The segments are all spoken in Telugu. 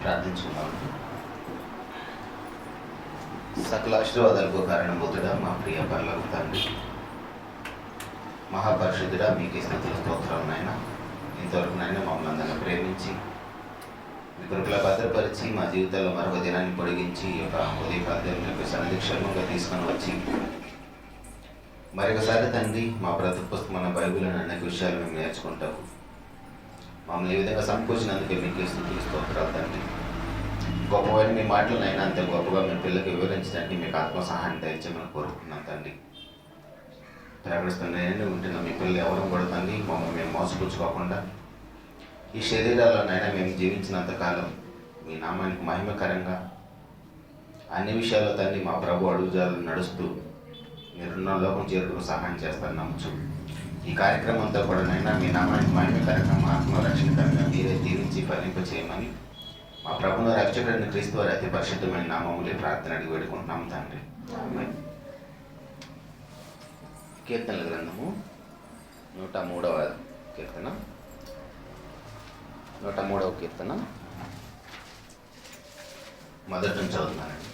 ప్రార్థించుకుందాం. సకల ఆశీర్వాదాలకు కారణమవుతుడా మా ప్రియ పరలోక తండ్రి, మహాపరిశుద్ధుడా, మీకు స్తుతులు స్తోత్రాలు నాయన. ఇంతవరకు నాయన మమ్మల్ని అందరినీ ప్రేమించి మీ కృపలో భద్రపరిచి మా జీవితాల్లో మరొక దినాన్ని పొడిగించి ఈ యొక్క ఉదయకాల సన్నిధి క్షేమంగా తీసుకొని వచ్చి మరొకసారి తండ్రి మా బ్రతుకు పుస్తకమైన బైబిల్ని అనేక విషయాలు మేము నేర్చుకుంటాము. మమ్మల్ని ఈ విధంగా సమకూర్చినందుకే మీకు స్తుతులు స్తోత్రాలు తండ్రి. గొప్పవైన మీ మాటలనైనా అంతే గొప్పగా మీ పిల్లలకు వివరించడానికి మీకు ఆత్మ సహాయం దయచేయమని కోరుకుంటున్నాం తండ్రి. ప్రకటిస్తున్న ఉంటున్న మీ పిల్లలు ఎవరు కూడా తండ్రి మమ్మల్ని మేము మోసపుచ్చుకోకుండా ఈ శరీరాల్లోనైనా మేము జీవించినంతకాలం మీ నామానికి మహిమకరంగా అన్ని విషయాల్లో తండ్రి మా ప్రభు అడుగుజాలు నడుస్తూ మీరున్న లోకం చేరుకుని సహాయం చేస్తారని నమ్మచ్చు. ఈ కార్యక్రమం అంతా కూడా నైనా మీ నామానికి మహిమకరంగా మా ఆత్మరక్షణకరంగా మీరే దీవించి ఫలింప చేయమని మా ప్రభును రక్షకుడిని క్రీస్తు వారి అతి పరిశుద్ధమైన నామములే ప్రార్థన అడిగి వేడుకుంటున్నాం తండ్రి. కీర్తనల గ్రంథము 103వ కీర్తన, 103వ కీర్తన మొదటి నుంచి చదువుతున్నానండి.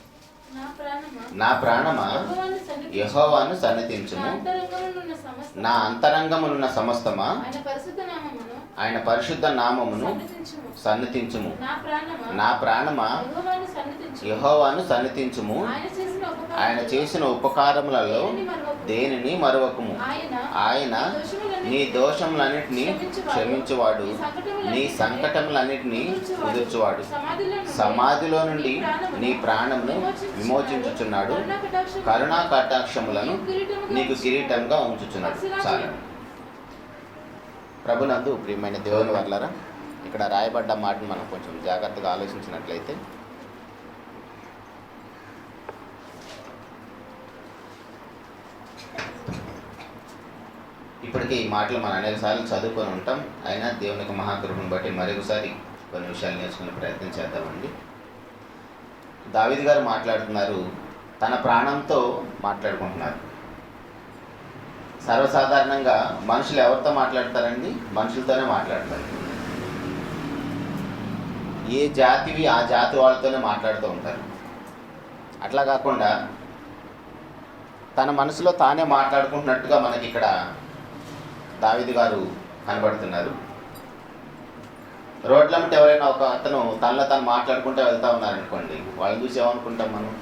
నా ప్రాణమా యెహోవాను సన్నిధించుము, నా అంతరంగమునున్న సమస్తమా ఆయన పరిశుద్ధ నామమును సన్నిధించుము. నా ప్రాణమా యెహోవాను సన్నిధించుము, ఆయన చేసిన ఉపకారములలో దేనిని మరువకుము. ఆయన నీ దోషములన్నిటినీ క్షమించువాడు, నీ సంకటములన్నిటినీ కుదుర్చువాడు. సమాధిలో నుండి నీ ప్రాణమును విమోచించుచున్నాడు, కరుణా కటాక్షములను నీకు కిరీటంగా ఉంచుచున్నాడు. చాలా ప్రభునందు ప్రియమైన దేవుని వర్లారా, ఇక్కడ రాయబడ్డ మాటను మనం కొంచెం జాగ్రత్తగా ఆలోచించినట్లయితే ఇప్పటికీ ఈ మాటలు మనం అనేక సార్లు చదువుకొని ఉంటాం. అయినా దేవునికి మహాకృపను బట్టి మరొకసారి కొన్ని విషయాలు నేర్చుకునే ప్రయత్నం చేద్దామండి. దావీదు గారు మాట్లాడుతున్నారు, తన ప్రాణంతో మాట్లాడుకుంటున్నారు. సర్వసాధారణంగా మనుషులు ఎవరితో మాట్లాడతారండి? మనుషులతోనే మాట్లాడతారు. ఏ జాతివి ఆ జాతి వాళ్ళతోనే మాట్లాడుతూ ఉంటారు. అట్లా కాకుండా తన మనసులో తానే మాట్లాడుకుంటున్నట్టుగా మనకి ఇక్కడ దావీదు గారు కనబడుతున్నారు. రోడ్లమ్మటి ఎవరైనా ఒక అతను తనలో తను మాట్లాడుకుంటూ వెళ్తూ ఉన్నారనుకోండి, వాళ్ళని చూసి ఏమనుకుంటాం మనం?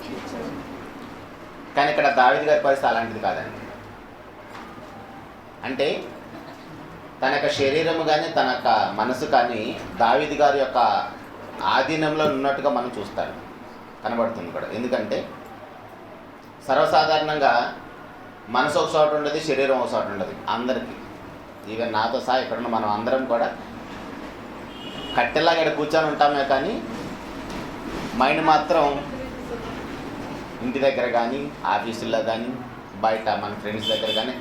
కానీ ఇక్కడ దావీదు గారి పరిస్థితి అలాంటిది కాదండి. అంటే తన యొక్క శరీరము కానీ తన యొక్క మనసు కానీ దావీదు గారి యొక్క ఆధీనంలో ఉన్నట్టుగా మనం చూస్తాం, కనబడుతుంది కూడా. ఎందుకంటే సర్వసాధారణంగా మనసు ఒక చోట ఉండదు, శరీరం ఒక చోట ఉండదు అందరికీ. ఈవెన్ నాతో సహా ఇక్కడున్న మనం అందరం కూడా కట్టెలాగా ఇక్కడ కూర్చొని ఉంటామే, కానీ మైండ్ మాత్రం ఇంటి దగ్గర కానీ ఆఫీసుల్లో కానీ బయట మన ఫ్రెండ్స్ దగ్గర కానీ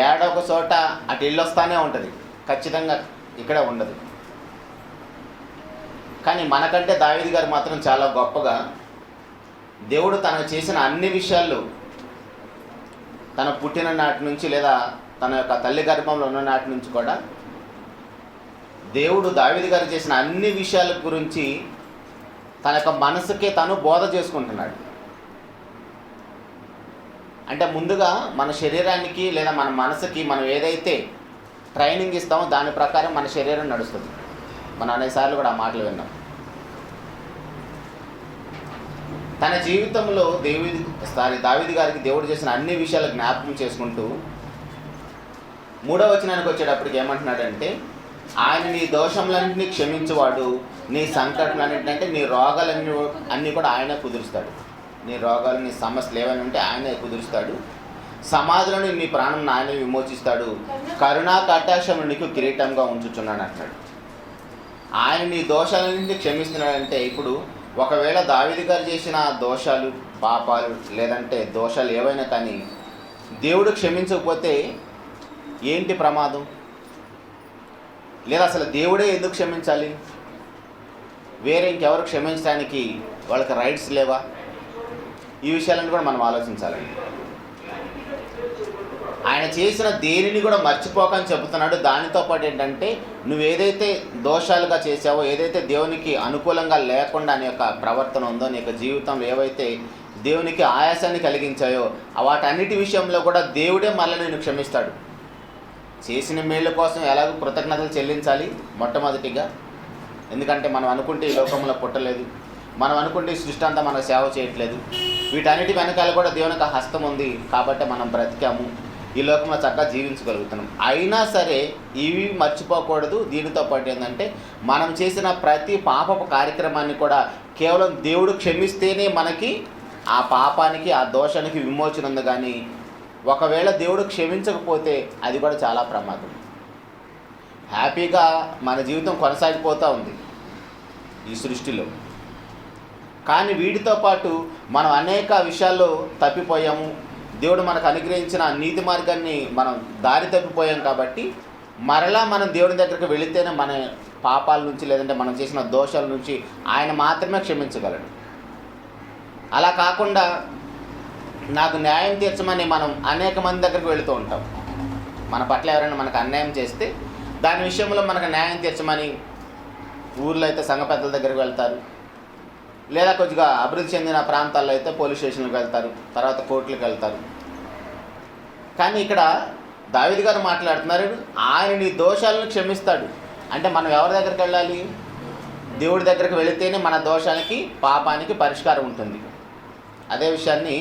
ఏడో ఒక చోట అటు ఇల్లు వస్తూనే ఉంటుంది, ఖచ్చితంగా ఇక్కడ ఉండదు. కానీ మనకంటే దావీదు గారు మాత్రం చాలా గొప్పగా దేవుడు తనకు చేసిన అన్ని విషయాలు తన పుట్టిన నాటి నుంచి లేదా తన యొక్క తల్లి గర్భంలో ఉన్న నాటి నుంచి కూడా దేవుడు దావీదు గారు చేసిన అన్ని విషయాల గురించి తన యొక్క మనసుకే తను బోధ చేసుకుంటున్నాడు. అంటే ముందుగా మన శరీరానికి లేదా మన మనసుకి మనం ఏదైతే ట్రైనింగ్ ఇస్తామో దాని ప్రకారం మన శరీరం నడుస్తుంది. మనం అనేకసార్లు కూడా ఆ మాటలు విన్నాం. తన జీవితంలో దావీదు గారికి దేవుడు చేసిన అన్ని విషయాలు జ్ఞాపకం చేసుకుంటూ 3వ వచనానికి వచ్చేటప్పటికి ఏమంటున్నాడంటే, ఆయన నీ దోషములన్నింటినీ క్షమించువాడు, నీ సంకటములన్నింటినీ అంటే నీ రోగాలన్నీ కూడా ఆయనే కుదురుస్తాడు. నీ రోగాలు నీ సమస్యలు ఏమైనా ఉంటే ఆయనే కుదురుస్తాడు. సమాధిలోని నీ ప్రాణం ఆయనే విమోచిస్తాడు, కరుణా కటాక్షమును నీకు కిరీటంగా ఉంచుచున్నాడు అంటాడు. ఆయన నీ దోషాలన్నింటినీ క్షమిస్తున్నాడంటే, ఇప్పుడు ఒకవేళ దావీదు గారు చేసిన దోషాలు పాపాలు లేదంటే దోషాలు ఏవైనా కానీ దేవుడు క్షమించకపోతే ఏంటి ప్రమాదం? లేదా అసలు దేవుడే ఎందుకు క్షమించాలి? వేరే ఇంకెవరు క్షమించడానికి వాళ్ళకి రైట్స్ లేవా? ఈ విషయాలను కూడా మనం ఆలోచించాలండి. ఆయన చేసిన దేనిని కూడా మర్చిపోకని చెబుతున్నాడు. దానితో పాటు ఏంటంటే నువ్వు ఏదైతే దోషాలుగా చేసావో, ఏదైతే దేవునికి అనుకూలంగా లేకుండా నీ యొక్క ప్రవర్తన ఉందో, నీ యొక్క జీవితంలో ఏవైతే దేవునికి ఆయాసాన్ని కలిగించాయో వాటన్నిటి విషయంలో కూడా దేవుడే మళ్ళీ నేను క్షమిస్తాడు. చేసిన మేళ్ళ కోసం ఎలాగో కృతజ్ఞతలు చెల్లించాలి మొట్టమొదటిగా. ఎందుకంటే మనం అనుకుంటే ఈ లోకంలో పుట్టలేదు, మనం అనుకుంటే ఈ సృష్టి అంతా మనకు సేవ చేయట్లేదు. వీటన్నిటి వెనకాల కూడా దేవునికి హస్తం ఉంది కాబట్టి మనం బ్రతికాము, ఈ లోకంలో చక్కగా జీవించగలుగుతున్నాం. అయినా సరే ఇవి మర్చిపోకూడదు. దీనితో పాటు ఏంటంటే మనం చేసిన ప్రతి పాపపు కార్యక్రమాన్ని కూడా కేవలం దేవుడు క్షమిస్తేనే మనకి ఆ పాపానికి, ఆ దోషానికి విమోచన ఉంది. కానీ ఒకవేళ దేవుడు క్షమించకపోతే అది కూడా చాలా ప్రమాదం. హ్యాపీగా మన జీవితం కొనసాగిపోతూ ఉంది ఈ సృష్టిలో. కానీ వీటితో పాటు మనం అనేక విషయాల్లో తప్పిపోయాము. దేవుడు మనకు అనుగ్రహించిన నీతి మార్గాన్ని మనం దారి తప్పిపోయాం కాబట్టి మరలా మనం దేవుని దగ్గరికి వెళితేనే మన పాపాల నుంచి, లేదంటే మనం చేసిన దోషాల నుంచి ఆయన మాత్రమే క్షమించగలడు. అలా కాకుండా నాకు న్యాయం తీర్చమని మనం అనేక మంది దగ్గరికి వెళుతూ ఉంటాం. మన పట్ల ఎవరైనా మనకు అన్యాయం చేస్తే దాని విషయంలో మనకు న్యాయం తీర్చమని ఊర్లో అయితే సంఘ పెద్దల దగ్గరికి వెళ్తారు, లేదా కొద్దిగా అభివృద్ధి చెందిన ప్రాంతాల్లో అయితే పోలీస్ స్టేషన్లకు వెళ్తారు, తర్వాత కోర్టులకు వెళ్తారు. కానీ ఇక్కడ దావీదు గారు మాట్లాడుతున్నారు, ఆయన నీ దోషాలను క్షమిస్తాడు. అంటే మనం ఎవరి దగ్గరికి వెళ్ళాలి? దేవుడి దగ్గరికి వెళితేనే మన దోషానికి, పాపానికి పరిష్కారం ఉంటుంది. అదే విషయాన్ని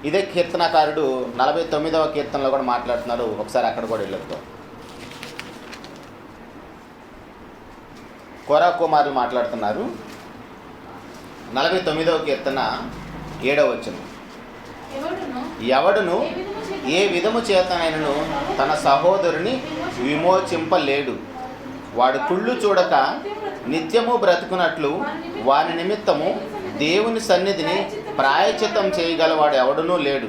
ఇదే కీర్తనకారుడు 49వ కీర్తనలో కూడా మాట్లాడుతున్నారు. ఒకసారి అక్కడ కూడా వెళ్ళొద్దాం. కోరా కుమారులు మాట్లాడుతున్నారు. 49వ కీర్తన 7వ వచనం, ఎవడును ఏ విధము చేతనైనను తన సహోదరుని విమోచింపలేడు. వాడు కుళ్ళు చూడక నిత్యము బ్రతుకున్నట్లు వారి నిమిత్తము దేవుని సన్నిధిని ప్రాయశ్చిత్తం చేయగలవాడు ఎవడునూ లేడు.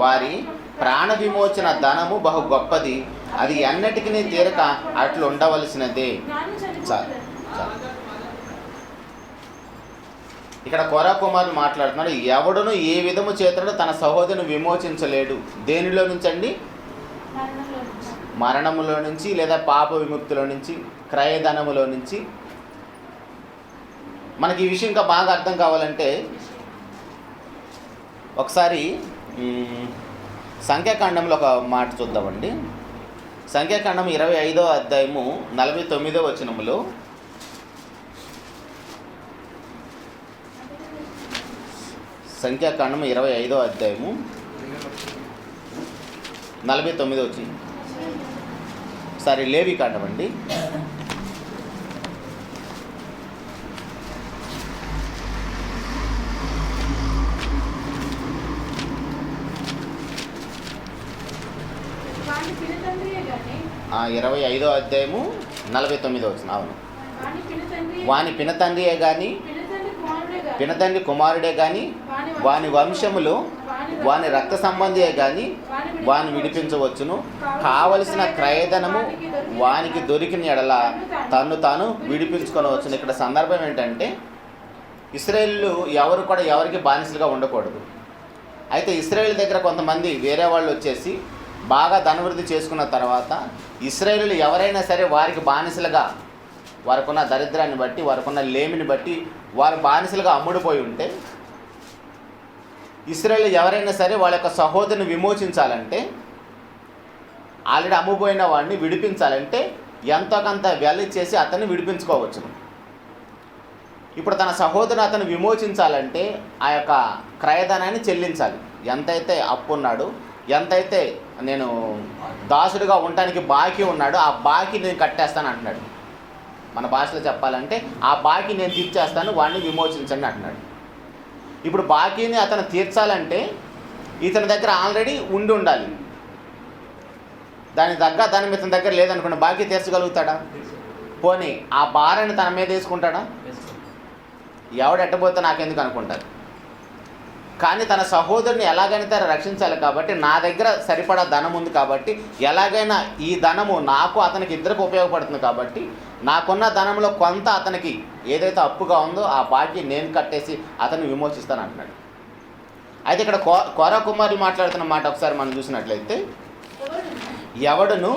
వారి ప్రాణ విమోచన ధనము బహు గొప్పది, అది ఎన్నటికీ తీరక అట్లు ఉండవలసినదే. ఇక్కడ కోరా కుమారులు మాట్లాడుతున్నాడు, ఎవడును ఏ విధము చేతను తన సహోదరుని విమోచించలేడు. దేనిలో నుంచి అండి? మరణములో నుంచి, లేదా పాప విముక్తిలో నుంచి, క్రయధనములో నుంచి. మనకి ఈ విషయం ఇంకా బాగా అర్థం కావాలంటే ఒకసారి సంఖ్యాకాండంలో ఒక మాట చూద్దామండి. సంఖ్యాకాండం 25వ అధ్యాయము 49వ వచనములో, సంఖ్యాకాండం 25వ అధ్యాయము 49వ వచనం. సరే, లేవి కాండం అండి. ఆ 25వ అధ్యాయము 49వ వచనం. అవును. వాని పినతండ్రియే కానీ, పినతండ్రి కుమారుడే కానీ, వాని వంశములు, వాని రక్త సంబంధియే కానీ వాని విడిపించవచ్చును. కావలసిన క్రయధనము వానికి దొరికిన ఎడల తను తాను విడిపించుకొనవచ్చును. ఇక్కడ సందర్భం ఏంటంటే ఇశ్రాయేలు ఎవరు కూడా ఎవరికి బానిసలుగా ఉండకూడదు. అయితే ఇశ్రాయేలు దగ్గర కొంతమంది వేరే వాళ్ళు వచ్చేసి బాగా ధనవృద్ధి చేసుకున్న తర్వాత ఇశ్రాయేలు ఎవరైనా సరే వారికి బానిసలుగా, వారికున్న దరిద్రాన్ని బట్టి, వారికున్న లేమిని బట్టి వారు బానిసలుగా అమ్ముడుపోయి ఉంటే, ఇశ్రాయేలు ఎవరైనా సరే వాళ్ళ యొక్క సహోదరుని విమోచించాలంటే, ఆల్రెడీ అమ్ముపోయిన వాడిని విడిపించాలంటే ఎంతో కొంత వెల ఇచ్చేసి అతన్ని విడిపించుకోవచ్చు. ఇప్పుడు తన సహోదరుని అతను విమోచించాలంటే ఆ యొక్క క్రయధనాన్ని చెల్లించాలి. ఎంతైతే అప్పు ఉన్నాడు, ఎంతైతే నేను దాసుడిగా ఉండటానికి బాకీ ఉన్నాడో ఆ బాకీ నేను కట్టేస్తాను అంటున్నాడు. మన భాషలో చెప్పాలంటే ఆ బాకీ నేను తీర్చేస్తాను, వాడిని విమోచించండి అంటున్నాడు. ఇప్పుడు బాకీని అతను తీర్చాలంటే ఇతని దగ్గర ఆల్రెడీ ఉండాలి. దాని దగ్గర దాని ఇతని దగ్గర లేదనుకోండి, బాకీ తీర్చగలుగుతాడా? పోనీ ఆ భారాన్ని తన మీద వేసుకుంటాడా? ఎవడెట్టబోతే నాకెందుకు అనుకుంటారు. కానీ తన సహోదరుని ఎలాగైనా తను రక్షించాలి కాబట్టి, నా దగ్గర సరిపడా ధనం ఉంది కాబట్టి, ఎలాగైనా ఈ ధనము నాకు అతనికి ఇద్దరికి ఉపయోగపడుతుంది కాబట్టి నాకున్న ధనంలో కొంత అతనికి ఏదైతే అప్పుగా ఉందో ఆ బాకీ నేను కట్టేసి అతన్ని విమోచిస్తాను అంటున్నాడు. అయితే ఇక్కడ కోరా కుమారులు మాట్లాడుతున్న మాట ఒకసారి మనం చూసినట్లయితే, ఎవడును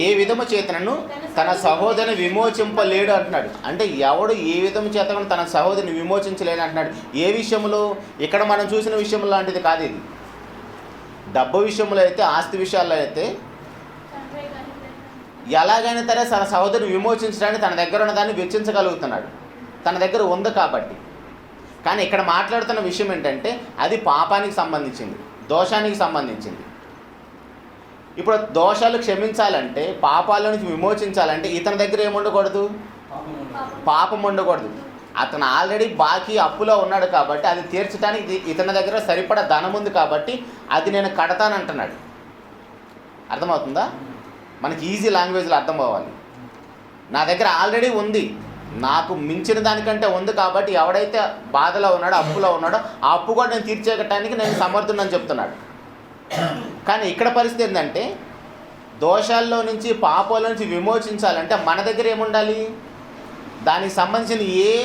ఏ విధము చేతనను తన సహోదరుని విమోచింపలేడు అంటున్నాడు. అంటే ఎవడు ఏ విధము చేతను తన సహోదరుని విమోచించలేడు అంటున్నాడు. ఏ విషయంలో? ఇక్కడ మనం చూసిన విషయంలో లాంటిది కాదు ఇది. డబ్బు విషయంలో అయితే, ఆస్తి విషయాల్లో అయితే ఎలాగైనా సరే తన సహోదరుని విమోచించడానికి తన దగ్గర ఉన్నదాన్ని వెచ్చించగలుగుతున్నాడు, తన దగ్గర ఉంది కాబట్టి. కానీ ఇక్కడ మాట్లాడుతున్న విషయం ఏంటంటే అది పాపానికి సంబంధించింది, దోషానికి సంబంధించింది. ఇప్పుడు దోషాలు క్షమించాలంటే, పాపాల నుంచి విమోచించాలంటే ఇతని దగ్గర ఏముండకూడదు? పాపం ఉండకూడదు. అతను ఆల్రెడీ బాకీ అప్పులో ఉన్నాడు కాబట్టి అది తీర్చడానికి ఇతని దగ్గర సరిపడా ధనం ఉంది కాబట్టి అది నేను కడతానంటున్నాడు. అర్థమవుతుందా? మనకి ఈజీ లాంగ్వేజ్లో అర్థం అవ్వాలి. నా దగ్గర ఆల్రెడీ ఉంది, నాకు మించిన దానికంటే ఉంది కాబట్టి ఎవడైతే బాధలో ఉన్నాడో, అప్పులో ఉన్నాడో ఆ అప్పు కూడా నేను తీర్చేయటానికి నేను సమర్థుడని చెప్తున్నాడు. కానీ ఇక్కడ పరిస్థితి ఏంటంటే దోషాల్లో నుంచి, పాపాల నుంచి విమోచించాలంటే మన దగ్గర ఏముండాలి? దానికి సంబంధించిన ఏ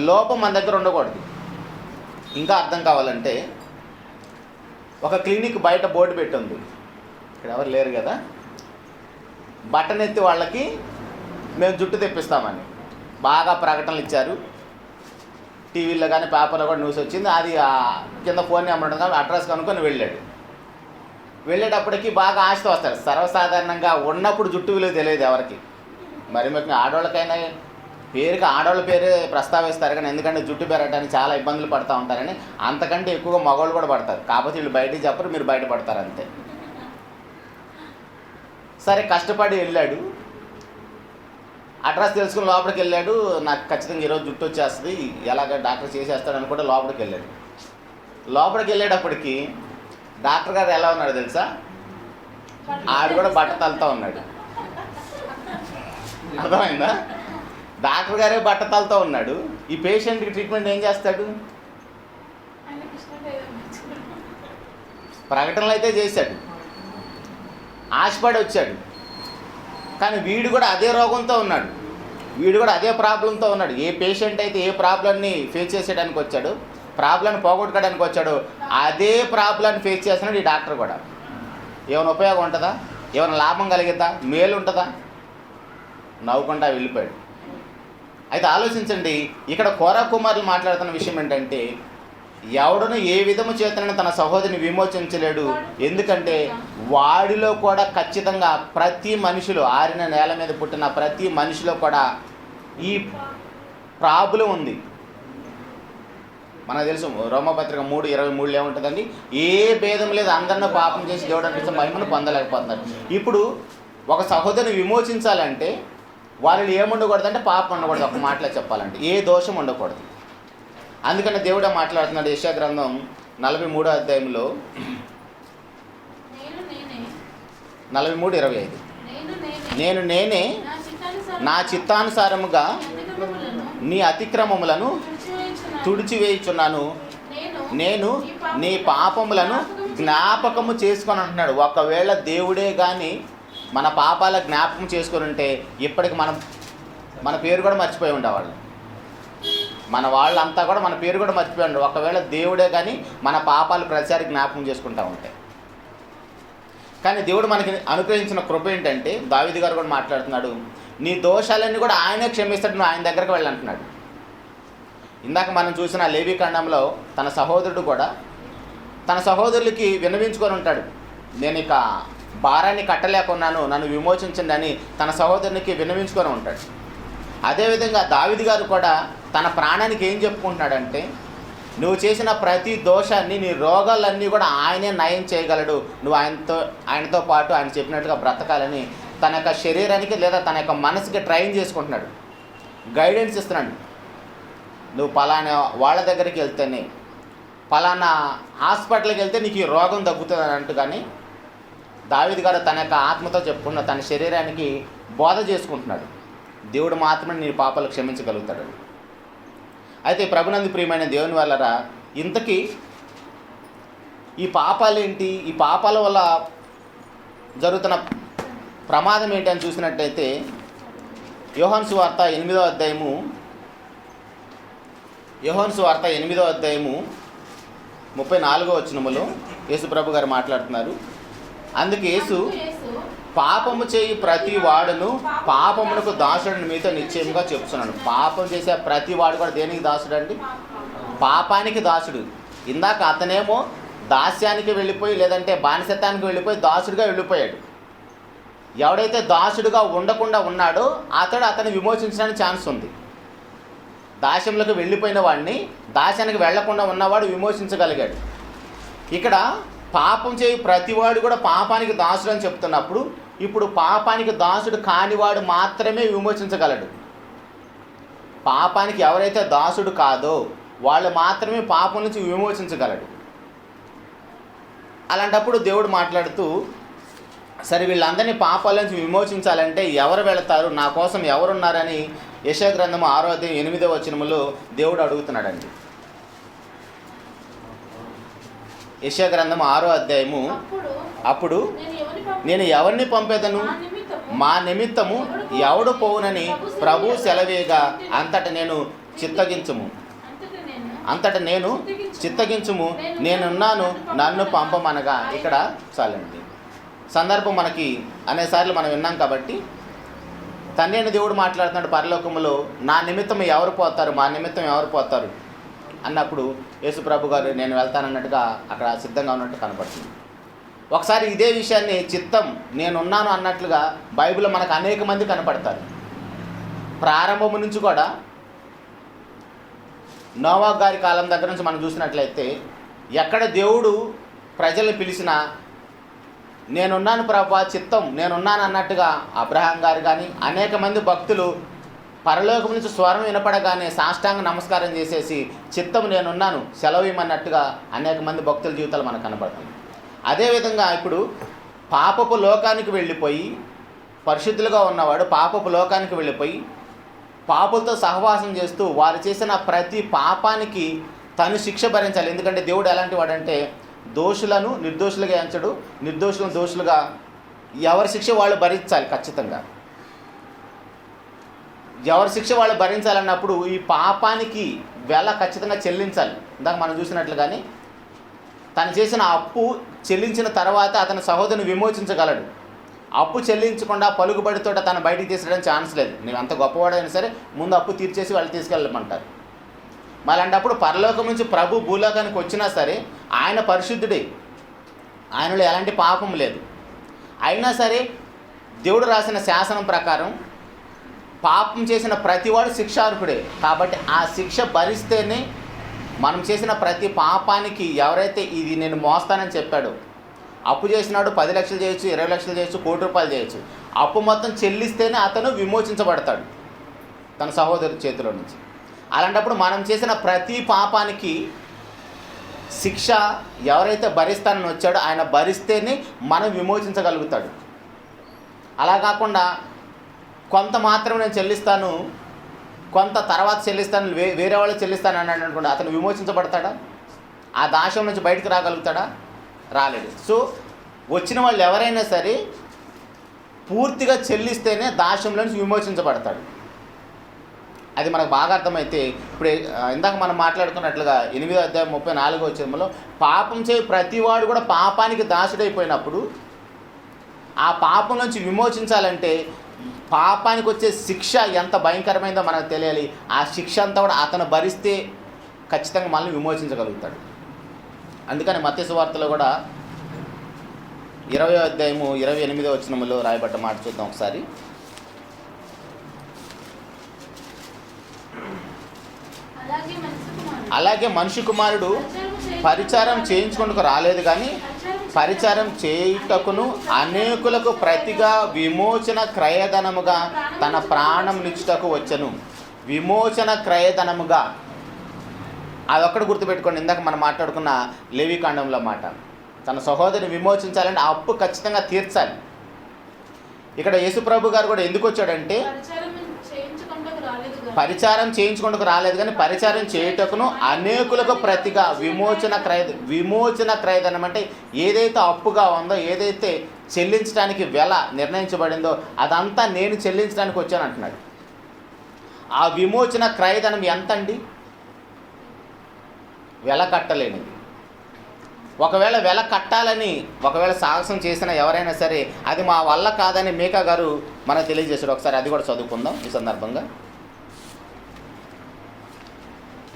లోపం మన దగ్గర ఉండకూడదు. ఇంకా అర్థం కావాలంటే ఒక క్లినిక్ బయట బోర్డు పెట్టి ఉంది, ఇక్కడ ఎవరు లేరు కదా, బట్టనెత్తి వాళ్ళకి మేము జుట్టు తెప్పిస్తామని బాగా ప్రకటనలు ఇచ్చారు. టీవీలో కానీ పేపర్లో కూడా న్యూస్ వచ్చింది. అది కింద ఫోన్ నెంబర్ ఉంటుంది కాబట్టి అడ్రస్ కనుక్కొని వెళ్ళాడు. వెళ్ళేటప్పటికి బాగా ఆశతో వస్తారు. సర్వసాధారణంగా ఉన్నప్పుడు జుట్టు విలువ తెలియదు ఎవరికి, మరి మీకు ఆడవాళ్ళకైనా పేరుకి ఆడవాళ్ళ పేరే ప్రస్తావిస్తారు. కానీ ఎందుకంటే జుట్టు పెరగడానికి చాలా ఇబ్బందులు పడుతూ ఉంటారని, అంతకంటే ఎక్కువగా మగవాళ్ళు కూడా పడతారు. కాకపోతే వీళ్ళు బయటికి చెప్పరు, మీరు బయట పడతారు అంతే. సరే కష్టపడి వెళ్ళాడు, అడ్రస్ తెలుసుకుని లోపలికి వెళ్ళాడు. నాకు ఖచ్చితంగా ఈరోజు జుట్టు వచ్చేస్తుంది, ఎలాగ డాక్టర్ చేసేస్తాడు అని కూడా లోపలికి వెళ్ళాడు. లోపలికి వెళ్ళేటప్పటికి డాక్టర్ గారు ఎలా ఉన్నాడు తెలుసా? ఆడు కూడా బట్టతలతో ఉన్నాడు. అర్థమైందా? డాక్టర్ గారే బట్టతలతో ఉన్నాడు. ఈ పేషెంట్కి ట్రీట్మెంట్ ఏం చేస్తాడు? ప్రకటనలు అయితే చేశాడు, ఆశపడి వచ్చాడు. కానీ వీడు కూడా అదే రోగంతో ఉన్నాడు, వీడు కూడా అదే ప్రాబ్లంతో ఉన్నాడు. ఏ పేషెంట్ అయితే ఏ ప్రాబ్లమ్ని ఫేస్ చేసేయడానికి వచ్చాడు, ప్రాబ్లమ్ని పోగొట్టుకోవడానికి వచ్చాడు, అదే ప్రాబ్లమ్ని ఫేస్ చేస్తున్నాడు ఈ డాక్టర్ కూడా. ఏమైనా ఉపయోగం ఉంటుందా? ఏమైనా లాభం కలిగిద్దా? మేలు ఉంటుందా? నవ్వుకుండా వెళ్ళిపోయాడు. అయితే ఆలోచించండి, ఇక్కడ కోరా కుమారులు మాట్లాడుతున్న విషయం ఏంటంటే ఎవడును ఏ విధము చేతనైనా తన సహోదరిని విమోచించలేడు. ఎందుకంటే వాడిలో కూడా ఖచ్చితంగా ప్రతి మనిషిలో, ఆరిన నేల మీద పుట్టిన ప్రతి మనిషిలో కూడా ఈ ప్రాబ్లం ఉంది. మనకు తెలుసు రోమపత్రిక 3:23 ఏముంటుందండి? ఏ భేదం లేదు, అందరినీ పాపం చేసి దేవుడు అనిపిస్తే మహిమను పొందలేకపోతున్నారు. ఇప్పుడు ఒక సహోదరిని విమోచించాలంటే వారిని ఏముండకూడదు అంటే పాపం ఉండకూడదు. ఒక మాటలో చెప్పాలంటే ఏ దోషం ఉండకూడదు. అందుకని దేవుడే మాట్లాడుతున్నాడు యెషయా గ్రంథం 43వ అధ్యాయంలో 43:25. నేను నేనే నా చిత్తానుసారముగా నీ అతిక్రమములను తుడిచివేయుచున్నాను, నేను నీ పాపములను జ్ఞాపకము చేసుకొని అంటున్నాడు. ఒకవేళ దేవుడే కానీ మన పాపాల జ్ఞాపకం చేసుకొని ఉంటే ఇప్పటికి మన పేరు కూడా మర్చిపోయి ఉండేవాళ్ళు. మన వాళ్ళంతా కూడా మన పేరు కూడా మర్చిపోయి ఉండరు ఒకవేళ దేవుడే కానీ మన పాపాలు ప్రతిసారి జ్ఞాపకం చేసుకుంటూ ఉంటాయి. కానీ దేవుడు మనకి అనుగ్రహించిన కృప ఏంటంటే దావీదు గారు కూడా మాట్లాడుతున్నాడు, నీ దోషాలన్నీ కూడా ఆయనే క్షమిస్తాడు, నువ్వు ఆయన దగ్గరకు వెళ్ళంటున్నాడు. ఇందాక మనం చూసిన లేవీ కాండంలో తన సహోదరుడు కూడా తన సహోదరులకి విన్నవించుకొని ఉంటాడు, నేను ఇక భారాన్ని కట్టలేకున్నాను, నన్ను విమోచించండి అని తన సహోదరునికి విన్నవించుకొని ఉంటాడు. అదేవిధంగా దావీదు గారు కూడా తన ప్రాణానికి ఏం చెప్పుకుంటున్నాడంటే, నువ్వు చేసిన ప్రతి దోషాన్ని, నీ రోగాలన్నీ కూడా ఆయనే నయం చేయగలడు, నువ్వు ఆయనతో పాటు ఆయన చెప్పినట్టుగా బ్రతకాలని తన యొక్క శరీరానికి లేదా తన యొక్క మనసుకి ట్రైన్ చేసుకుంటున్నాడు, గైడెన్స్ ఇస్తున్నాడు. నువ్వు పలానా వాళ్ళ దగ్గరికి వెళ్తేనే, పలానా హాస్పిటల్కి వెళ్తే నీకు ఈ రోగం తగ్గుతుంది అన్నట్టు. కానీ దావీదు గారు తన యొక్క ఆత్మతో చెప్పుకున్న తన శరీరానికి బోధ చేసుకుంటున్నాడు, దేవుడు మాత్రమే నీ పాపాలు క్షమించగలుగుతాడు. అయితే ప్రభునందు ప్రియమైన దేవుని వల్లరా, ఇంతకీ ఈ పాపాలేంటి, ఈ పాపాల వల్ల జరుగుతున్న ప్రమాదం ఏంటి అని చూసినట్టయితే యోహాను సువార్త 8వ అధ్యాయము 34వ వచనములో యేసు ప్రభు గారు మాట్లాడుతున్నారు. అందుకు యేసు పాపము చేయి ప్రతి వాడును పాపమునకు దాసుడిని మీతో నిశ్చయంగా చెప్తున్నాను. పాపం చేసే ప్రతి వాడు కూడా దేనికి దాసుడు అండి? పాపానికి దాసుడు. ఇందాక అతనేమో దాస్యానికి వెళ్ళిపోయి లేదంటే బానిసత్వానికి వెళ్ళిపోయి దాసుడిగా వెళ్ళిపోయాడు. ఎవడైతే దాసుడిగా ఉండకుండా ఉన్నాడో అతను విమోచించడానికి ఛాన్స్ ఉంది. దాస్యంలోకి వెళ్ళిపోయిన వాడిని దాస్యానికి వెళ్లకుండా ఉన్నవాడు విమోచించగలిగాడు. ఇక్కడ పాపం చేయి ప్రతివాడు కూడా పాపానికి దాసుడు అని చెప్తున్నప్పుడు ఇప్పుడు పాపానికి దాసుడు కానివాడు మాత్రమే విమోచించగలడు. పాపానికి ఎవరైతే దాసుడు కాదో వాళ్ళు మాత్రమే పాపం నుంచి విమోచించగలడు. అలాంటప్పుడు దేవుడు మాట్లాడుతూ, సరే వీళ్ళందరినీ పాపాల నుంచి విమోచించాలంటే ఎవరు వెళతారు, నా కోసం ఎవరున్నారని యెషయా గ్రంథము 6:8 దేవుడు అడుగుతున్నాడండి. యెషయా గ్రంథం 6 అప్పుడు నేను ఎవరిని పంపేదను, మా నిమిత్తము ఎవడు పోవునని ప్రభు సెలవేగా అంతట నేను చిత్తగించుము, నేనున్నాను, నన్ను పంపమనగా. ఇక్కడ చాలండి, సందర్భం మనకి అనేసార్లు మనం విన్నాం కాబట్టి తండ్రి అయిన దేవుడు మాట్లాడుతున్నాడు పరలోకములో, నా నిమిత్తం ఎవరు పోతారు, మా నిమిత్తం ఎవరు పోతారు అన్నప్పుడు యేసు ప్రభు గారు నేను వెళ్తానన్నట్టుగా అక్కడ సిద్ధంగా ఉన్నట్టు కనపడుతుంది. ఒకసారి ఇదే విషయాన్ని చిత్తం నేనున్నాను అన్నట్లుగా బైబిల్లో మనకు అనేక మంది కనపడతారు. ప్రారంభం నుంచి కూడా నోవా గారి కాలం దగ్గర నుంచి మనం చూసినట్లయితే ఎక్కడ దేవుడు ప్రజల్ని పిలిచినా నేనున్నాను ప్రభువా, చిత్తం నేనున్నాను అన్నట్టుగా అబ్రహాం గారు కానీ అనేక మంది భక్తులు పరలోకం నుంచి స్వరం వినపడగానే సాష్టాంగ నమస్కారం చేసేసి చిత్తం నేనున్నాను సెలవు ఇమ్మన్నట్టుగా అనేక మంది భక్తుల జీవితాలు మనకు కనపడుతుంది. అదేవిధంగా ఇప్పుడు పాపపు లోకానికి వెళ్ళిపోయి పరిశుద్ధులుగా ఉన్నవాడు పాపపు లోకానికి వెళ్ళిపోయి పాపులతో సహవాసం చేస్తూ వారు చేసిన ప్రతి పాపానికి తను శిక్ష భరించాలి. ఎందుకంటే దేవుడు ఎలాంటి వాడంటే దోషులను నిర్దోషులుగా ఎంచడు, నిర్దోషులను దోషులుగా, ఎవరి శిక్ష వాళ్ళు భరించాలి. ఖచ్చితంగా ఎవరి శిక్ష వాళ్ళు భరించాలన్నప్పుడు ఈ పాపానికి వెల ఖచ్చితంగా చెల్లించాలి. ఇందాక మనం చూసినట్లుగానే తను చేసిన అప్పు చెల్లించిన తర్వాత అతని సహోదరుని విమోచించగలడు. అప్పు చెల్లించకుండా పలుకుబడితో తను బయటికి తీసుకురావడానికి ఛాన్స్ లేదు. నువ్వు అంత గొప్పవాడైనా సరే ముందు అప్పు తీర్చేసి వాళ్ళు తీసుకెళ్ళమంటారు. మళ్ళంటప్పుడు పరలోకం నుంచి ప్రభు భూలోకానికి వచ్చినా సరే ఆయన పరిశుద్ధుడే, ఆయనలో ఎలాంటి పాపం లేదు. అయినా సరే దేవుడు రాసిన శాసనం ప్రకారం పాపం చేసిన ప్రతివాడు శిక్షార్హుడే. కాబట్టి ఆ శిక్ష భరిస్తేనే మనం చేసిన ప్రతి పాపానికి ఎవరైతే ఇది నేను మోస్తానని చెప్పాడో, అప్పు చేసినాడు 10 లక్షలు చేయొచ్చు, 20 లక్షలు చేయొచ్చు, ₹1,00,000 చేయొచ్చు, అప్పు మొత్తం చెల్లిస్తేనే అతను విమోచించబడతాడు తన సహోదరు చేతిలో నుంచి. అలాంటప్పుడు మనం చేసిన ప్రతి పాపానికి శిక్ష ఎవరైతే భరిస్తానని వచ్చాడో ఆయన భరిస్తేనే మనం విమోచించగలుగుతాడు. అలా కాకుండా కొంత మాత్రం నేను చెల్లిస్తాను, కొంత తర్వాత చెల్లిస్తాను, వేరే వాళ్ళు చెల్లిస్తాను అన్నాడు అనుకోండి, అతను విమోచించబడతాడా? ఆ దాశం నుంచి బయటకు రాగలుగుతాడా? రాలేడు. సో వచ్చిన వాళ్ళు ఎవరైనా సరే పూర్తిగా చెల్లిస్తేనే దాశంలో నుంచి విమోచించబడతాడు. అది మనకు బాగా అర్థమైతే ఇప్పుడు ఇందాక మనం మాట్లాడుకున్నట్లుగా 8:34 పాపం చేయి ప్రతివాడు కూడా పాపానికి దాసుడైపోయినప్పుడు ఆ పాపం నుంచి విమోచించాలంటే పాపానికి వచ్చే శిక్ష ఎంత భయంకరమైందో మనకు తెలియాలి. ఆ శిక్ష అంతా కూడా అతను భరిస్తే ఖచ్చితంగా మనల్ని విమోచించగలుగుతాడు. అందుకని మత్తయి సువార్తలో కూడా 20:28 రాయబడ్డ మాట చూద్దాం ఒకసారి. అలాగే మనిషి కుమారుడు పరిచారం చేయించుకుంటూ రాలేదు కానీ పరిచారం చేయుటకును అనేకులకు ప్రతిగా విమోచన క్రయధనముగా తన ప్రాణం నిచ్చుటకు వచ్చెను. విమోచన క్రయధనముగా అదొక్కటి గుర్తుపెట్టుకోండి. ఇందాక మనం మాట్లాడుకున్న లేవికాండంలో మాట, తన సహోదరిని విమోచించాలంటే ఆ అప్పు ఖచ్చితంగా తీర్చాలి. ఇక్కడ యేసుప్రభు గారు కూడా ఎందుకు వచ్చాడంటే పరిచారం చేయించుకుంటూ రాలేదు కానీ పరిచారం చేయుటకును అనేకులకు ప్రతిగా విమోచన క్రయధనం అంటే ఏదైతే అప్పుగా ఉందో, ఏదైతే చెల్లించడానికి వెల నిర్ణయించబడిందో అదంతా నేను చెల్లించడానికి వచ్చాను అంటున్నాడు. ఆ విమోచన క్రయధనం ఎంత అండి? వెల కట్టలేనిది. ఒకవేళ వెల కట్టాలని ఒకవేళ సాహసం చేసిన ఎవరైనా సరే అది మా వల్ల కాదని మీకా గారు మనకు తెలియజేశారు. ఒకసారి అది కూడా చదువుకుందాం ఈ సందర్భంగా.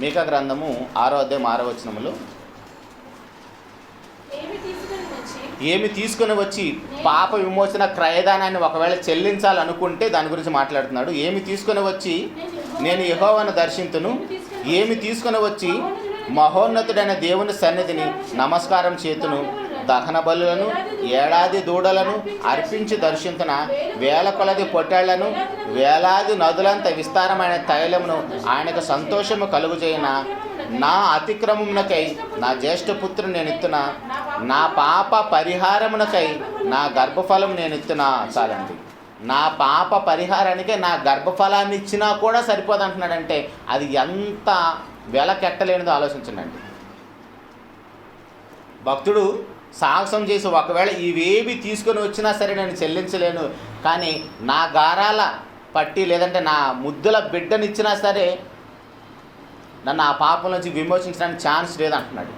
మీకా గ్రంథము 6వ అధ్యాయం 6వ వచనములో, ఏమి తీసుకుని వచ్చి పాప విమోచన క్రయదానాన్ని ఒకవేళ చెల్లించాలనుకుంటే దాని గురించి మాట్లాడుతున్నాడు. ఏమి తీసుకుని వచ్చి నేను యెహోవాను దర్శింతును, ఏమి తీసుకుని వచ్చి మహోన్నతుడైన దేవుని సన్నిధిని నమస్కారం చేతును, దహన బలులను 7 దూడలను అర్పించి దర్శించున, వేల కొలది పొట్టేళ్లను, వేలాది నదులంత విస్తారమైన తైలమును ఆయనకు సంతోషము కలుగుచేయన, నా అతిక్రమమునకై నా జ్యేష్ఠపుత్రుని నేను ఇస్తున్నా, నా పాప పరిహారమునకై నా గర్భఫలం నేను ఇస్తున్నా. చాలండి, నా పాప పరిహారానికే నా గర్భఫలాన్ని ఇచ్చినా కూడా సరిపోదు అంటున్నాడంటే అది ఎంత వెల కెట్టలేనిదో ఆలోచించండి. భక్తుడు సాహసం చేసి ఒకవేళ ఇవేవి తీసుకొని వచ్చినా సరే నేను చెల్లించలేను, కానీ నా గారాల పట్టి లేదంటే నా ముద్దుల బిడ్డనిచ్చినా సరే నన్ను ఆ పాపం నుంచి విమోచించడానికి ఛాన్స్ లేదంటున్నాడు.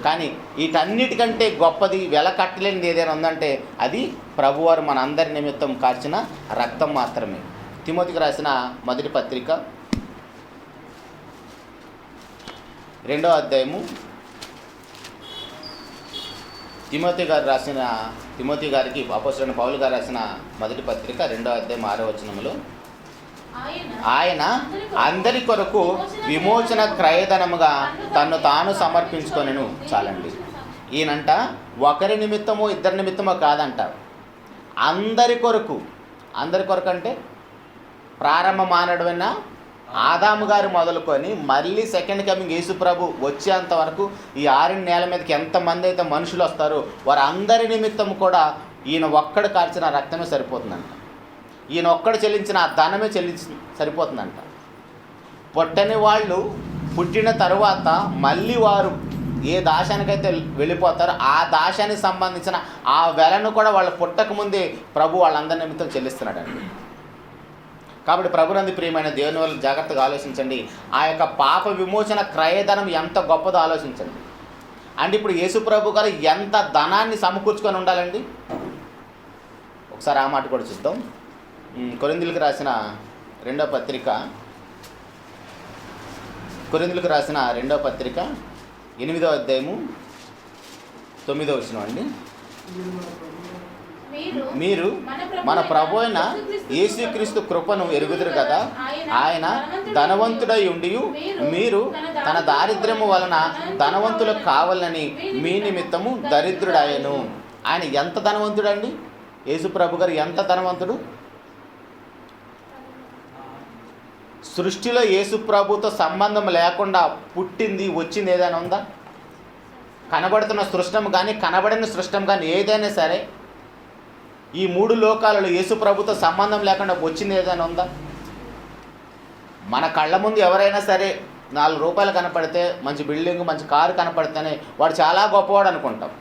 కానీ వీటన్నిటికంటే గొప్పది వెల కట్టలేనిది ఏదైనా ఉందంటే అది ప్రభువారు మన అందరి నిమిత్తం కార్చిన రక్తం మాత్రమే. తిమోతికి రాసిన మొదటి పత్రిక 2వ అధ్యాయము, తిమోతి గారికి అపోస్తలుడైన పౌలు గారు రాసిన మొదటి పత్రిక 2వ అధ్యాయం 6వ వచనములో, ఆయన అందరి కొరకు విమోచన క్రయధనముగా తన్ను తాను సమర్పించుకొనెను. చాలండి, ఈయనంట ఒకరి నిమిత్తమో ఇద్దరి నిమిత్తమో కాదంట, అందరి కొరకు. అందరి కొరకు అంటే ప్రారంభ మానవుడైన ఆదాము గారు మొదలుకొని మళ్ళీ సెకండ్ కమింగ్ యేసు ప్రభు వచ్చేంత వరకు ఈ 6 నేల మీదకి ఎంతమంది అయితే మనుషులు వస్తారో వారందరి నిమిత్తం కూడా ఈయన ఒక్కడు కార్చిన రక్తమే సరిపోతుందంట. ఈయన ఒక్కడు చెల్లించిన ఆ ధనమే సరిపోతుందంట. పుట్టని వాళ్ళు పుట్టిన తరువాత మళ్ళీ వారు ఏ దాశానికైతే వెళ్ళిపోతారో ఆ దాశానికి సంబంధించిన ఆ వెలను కూడా వాళ్ళు పుట్టకముందే ప్రభు వాళ్ళందరి నిమిత్తం చెల్లిస్తున్నాడండి. కాబట్టి ప్రభునందు ప్రియమైన దేవుని వల్ల జాగ్రత్తగా ఆలోచించండి. ఆ యొక్క పాప విమోచన క్రయధనం ఎంత గొప్పదో ఆలోచించండి. అంటే ఇప్పుడు యేసు ప్రభు గారు ఎంత ధనాన్ని సమకూర్చుకొని ఉండాలండి. ఒకసారి ఆ మాట కూడా చూద్దాం. కొరింథీయులకు రాసిన 2వ పత్రిక 8వ అధ్యాయము 9వ వచనం అండి. మీరు మన ప్రభు అయిన యేసుక్రీస్తు కృపను ఎరుగుదురు కదా, ఆయన ధనవంతుడై ఉండి మీరు తన దారిద్ర్యము వలన ధనవంతులు కావాలని మీ నిమిత్తము దరిద్రుడాయను. ఆయన ఎంత ధనవంతుడండి? యేసు ప్రభు గారు ఎంత ధనవంతుడు? సృష్టిలో యేసు ప్రభుతో సంబంధం లేకుండా పుట్టింది వచ్చింది ఏదైనా ఉందా? కనబడుతున్న సృష్టం కానీ కనబడిన సృష్టం కానీ ఏదైనా సరే ఈ 3 లోకాలలో యేసు ప్రభుతో సంబంధం లేకుండా వచ్చింది ఏదైనా ఉందా? మన కళ్ళ ముందు ఎవరైనా సరే 4 రూపాయలు కనపడితే, మంచి బిల్డింగ్ మంచి కారు కనపడితేనే వాడు చాలా గొప్పవాడు అనుకుంటాం.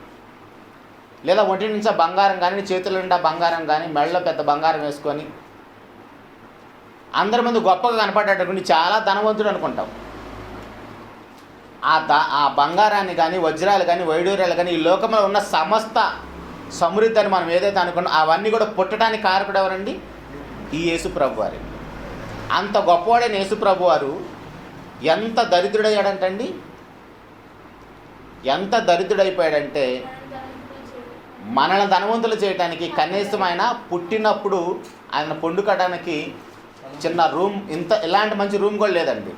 లేదా ఒంటి నుంచి బంగారం కానీ, చేతుల నిండా బంగారం కానీ, మెడలో పెద్ద బంగారం వేసుకొని అందరి ముందు గొప్పగా కనపడేటటువంటి చాలా ధనవంతుడు అనుకుంటాం. ఆ బంగారాన్ని కానీ, వజ్రాలు కానీ, వైడూర్యాలు కానీ, ఈ లోకంలో ఉన్న సమస్త సమృద్ధి అని మనం ఏదైతే అనుకున్నాం అవన్నీ కూడా పుట్టడానికి కారకుడు ఎవరండి? ఈ యేసు ప్రభు వారి. అంత గొప్పవాడైన యేసు ప్రభు వారు ఎంత దరిద్రుడయ్యాడంటండి. ఎంత దరిద్రుడైపోయాడంటే మనల్ని ధనవంతులు చేయడానికి కనీసం ఆయన పుట్టినప్పుడు ఆయన పొండుకడానికి చిన్న రూమ్, ఇలాంటి మంచి రూమ్ కూడా లేదండి.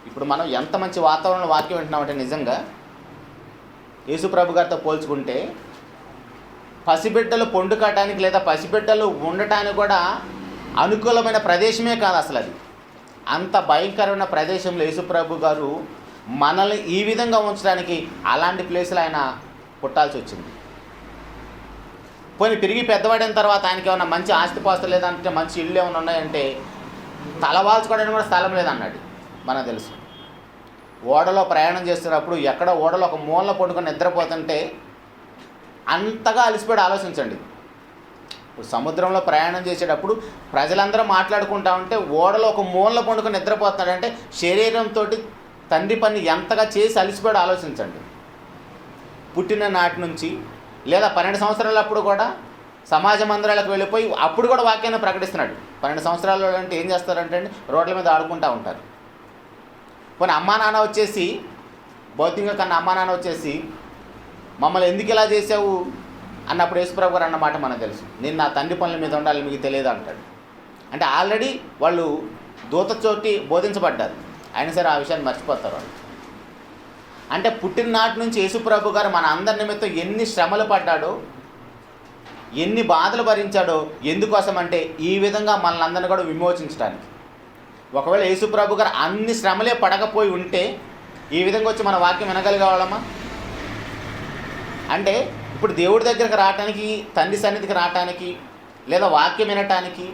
ఇప్పుడు మనం ఎంత మంచి వాతావరణంలో వాక్యం వింటున్నామంటే నిజంగా యేసు ప్రభు గారితో పోల్చుకుంటే పసిబిడ్డలు పొండుకటానికి లేదా పసిబిడ్డలు ఉండటానికి కూడా అనుకూలమైన ప్రదేశమే కాదు అసలు అది. అంత భయంకరమైన ప్రదేశంలో యేసు ప్రభు గారు మనల్ని ఈ విధంగా ఉంచడానికి అలాంటి ప్లేసులు ఆయన పుట్టాల్సి వచ్చింది. పోనీ పెరిగి పెద్దవాడిన తర్వాత ఆయనకి ఏమన్నా మంచి ఆస్తిపాస్తులు లేదంటే మంచి ఇళ్ళు ఏమైనా ఉన్నాయంటే తలవాల్చుకోవడానికి కూడా స్థలం లేదన్నాడు. మనకు తెలుసు. ఓడలో ప్రయాణం చేస్తున్నప్పుడు ఎక్కడో ఓడలో ఒక మూలన పడుకొని నిద్రపోతుంటే అంతగా అలసిపోయి ఆలోచించండి. ఇప్పుడు సముద్రంలో ప్రయాణం చేసేటప్పుడు ప్రజలందరూ మాట్లాడుకుంటా ఉంటే ఓడలో ఒక మూలన పండుకొని నిద్రపోతున్నాడంటే శరీరంతో తండ్రి పని ఎంతగా చేసి అలసిపోయి ఆలోచించండి. పుట్టిన నాటి నుంచి లేదా 12 సంవత్సరాలప్పుడు కూడా సమాజ మందిరాలకు వెళ్ళిపోయి అప్పుడు కూడా వాక్యాన్ని ప్రకటిస్తున్నాడు. 12 సంవత్సరాలు అంటే ఏం చేస్తారంటే అండి, రోడ్ల మీద ఆడుకుంటూ ఉంటారు. కొన్ని అమ్మా నాన్న వచ్చేసి, భౌతికంగా కన్నా అమ్మా నాన్న వచ్చేసి మమ్మల్ని ఎందుకు ఇలా చేసావు అన్నప్పుడు యేసుప్రభు గారు అన్నమాట మనకు తెలుసు, నేను నా తండ్రి పనుల మీద ఉండాలి మీకు తెలియదు అంటాడు. అంటే ఆల్రెడీ వాళ్ళు దూత చోటి బోధించబడ్డారు, అయినా సరే ఆ విషయాన్ని మర్చిపోతారు వాళ్ళు. అంటే పుట్టిన నాటి నుంచి యేసుప్రభు గారు మన అందరి నిమిత్తం ఎన్ని శ్రమలు పడ్డాడో, ఎన్ని బాధలు భరించాడో, ఎందుకోసం అంటే ఈ విధంగా మనల్ని అందరినీ కూడా విమోచించడానికి. ఒకవేళ యేసుప్రభు గారు అన్ని శ్రమలే పడకపోయి ఉంటే ఈ విధంగా వచ్చి మన వాక్యం వినగలిగేవాళ్ళమా? అంటే ఇప్పుడు దేవుడి దగ్గరికి రావటానికి, తండ్రి సన్నిధికి రావటానికి, లేదా వాక్యం వినటానికి,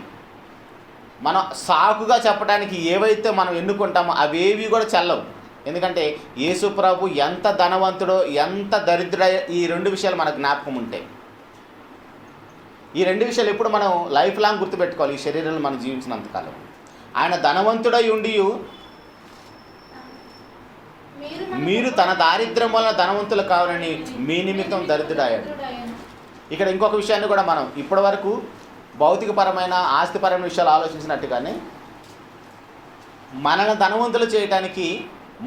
మనం సాకుగా చెప్పడానికి ఏవైతే మనం ఎన్నుకుంటామో అవేవి కూడా చెల్లవు. ఎందుకంటే యేసుప్రభు ఎంత ధనవంతుడో ఎంత దరిద్రుడో ఈ 2 విషయాలు మనకు జ్ఞాపకం ఉంటాయి. ఈ 2 విషయాలు ఎప్పుడు మనం లైఫ్ లాంగ్ గుర్తుపెట్టుకోవాలి. ఈ శరీరంలో మనం జీవించినంతకాలం ఆయన ధనవంతుడై ఉండి మీరు తన దారిద్ర్యం వలన ధనవంతులు కావాలని మీ నిమిత్తం దరిద్రుడయ్యాడు. ఇక్కడ ఇంకొక విషయాన్ని కూడా మనం ఇప్పటి వరకు భౌతికపరమైన ఆస్తిపరమైన విషయాలు ఆలోచించినట్టుగానే మనల్ని ధనవంతులు చేయడానికి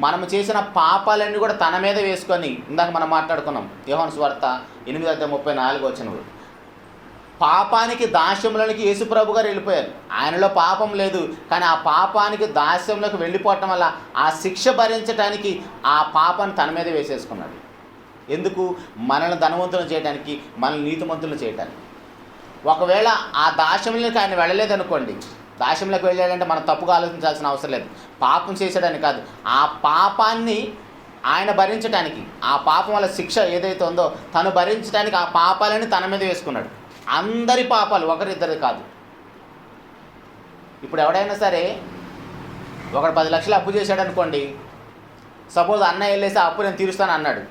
మనం చేసిన పాపాలన్నీ కూడా తన మీద వేసుకొని, ఇందాక మనం మాట్లాడుకున్నాం యోహాను సువార్త 8:34 పాపానికి దాస్యంలోనికి యేసుప్రభు గారు వెళ్ళిపోయారు. ఆయనలో పాపం లేదు, కానీ ఆ పాపానికి దాస్యంలోకి వెళ్ళిపోవటం వల్ల ఆ శిక్ష భరించడానికి ఆ పాపాన్ని తన మీద వేసేసుకున్నాడు. ఎందుకు? మనల్ని ధనవంతులను చేయడానికి, మనల్ని నీతిమంతులను చేయడానికి. ఒకవేళ ఆ దాస్యంలోకి ఆయన వెళ్ళలేదనుకోండి, దాస్యంలోకి వెళ్ళాడంటే మనం తప్పుగా ఆలోచించాల్సిన అవసరం లేదు. పాపం చేశాడని కాదు, ఆ పాపాన్ని ఆయన భరించడానికి, ఆ పాపం వల్ల శిక్ష ఏదైతే ఉందో తను భరించడానికి ఆ పాపాలని తన మీద వేసుకున్నాడు. అందరి పాపాలు, ఒకరిద్దరి కాదు. ఇప్పుడు ఎవడైనా సరే ఒకడు 10 లక్షలు అప్పు చేశాడు అనుకోండి, సపోజ్ అన్నయ్య వెళ్ళేసి ఆ అప్పు నేను తీరుస్తాను అన్నాడు.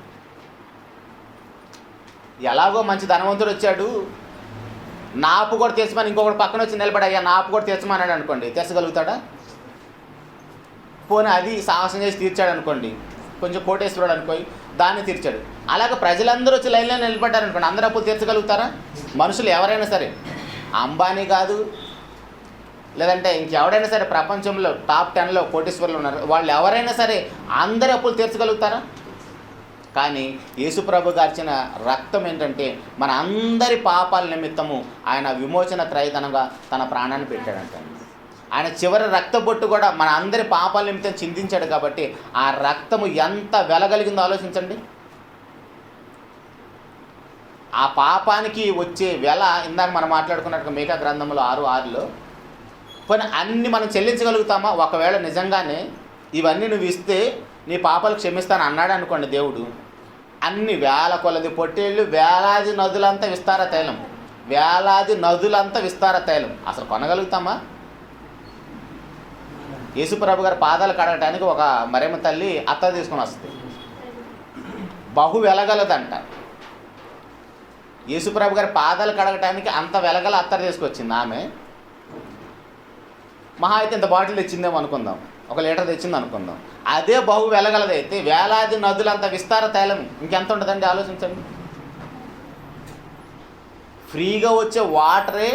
ఎలాగో మంచి ధనవంతుడు వచ్చాడు, నా అప్పు కూడా తీర్చమని ఇంకొకటి పక్కన వచ్చి నిలబడి అయ్యా నా అప్పు కూడా తీర్చమన్నాడు అనుకోండి, తీర్చగలుగుతాడా? పోనీ అది సాహసం చేసి తీర్చాడు అనుకోండి, కొంచెం కోటేశ్వరుడు అనుకోయి దాన్ని తీర్చాడు. అలాగే ప్రజలందరూ వచ్చి లైన్లో నిలబడ్డారు అనుకోండి, అందరూ అప్పులు తీర్చగలుగుతారా? మనుషులు ఎవరైనా సరే, అంబానీ కాదు, లేదంటే ఇంకెవడైనా సరే ప్రపంచంలో టాప్ 10లో కోటీశ్వరులు ఉన్నారు, వాళ్ళు ఎవరైనా సరే అందరి అప్పులు తీర్చగలుగుతారా? కానీ యేసుప్రభు గార్చిన రక్తం ఏంటంటే మన అందరి పాపాల నిమిత్తము ఆయన విమోచన క్రయధనంగా తన ప్రాణాన్ని పెట్టాడంట. ఆయన చివరి రక్తబొట్టు కూడా మన అందరి పాపాల నిమిత్తం చిందించాడు. కాబట్టి ఆ రక్తము ఎంత వెలగలిగిందో ఆలోచించండి. ఆ పాపానికి వచ్చే వెల ఇందాక మనం మాట్లాడుకున్నట్టుగా మీకా గ్రంథంలో 6:6 పోనీ అన్ని మనం చెల్లించగలుగుతామా? ఒకవేళ నిజంగానే ఇవన్నీ నువ్వు ఇస్తే నీ పాపాలు క్షమిస్తాను అన్నాడు అనుకోండి దేవుడు, అన్ని వేల కొలది పొట్టేళ్ళు, వేలాది నదులంతా విస్తార తైలం, వేలాది నదులంతా విస్తార తైలం అసలు కొనగలుగుతామా? యేసుప్రభు గారి పాదాలు కడగటానికి ఒక మరియమ్మ తల్లి అత్త తీసుకొని వస్తుంది, బహు వెలగలదంట. యేసుప్రభు గారి పాదాలు కడగటానికి అంత వెలగల అత్తరు తీసుకొచ్చింది ఆమె. మహా అయితే ఇంత బాటిల్ తెచ్చిందేమో అనుకుందాం, 1 లీటర్ తెచ్చింది అనుకుందాం. అదే బహు వెలగలదైతే వేలాది నదులంత విస్తార తైలం ఇంకెంత ఉంటుందండి ఆలోచించండి. ఫ్రీగా వచ్చే వాటరే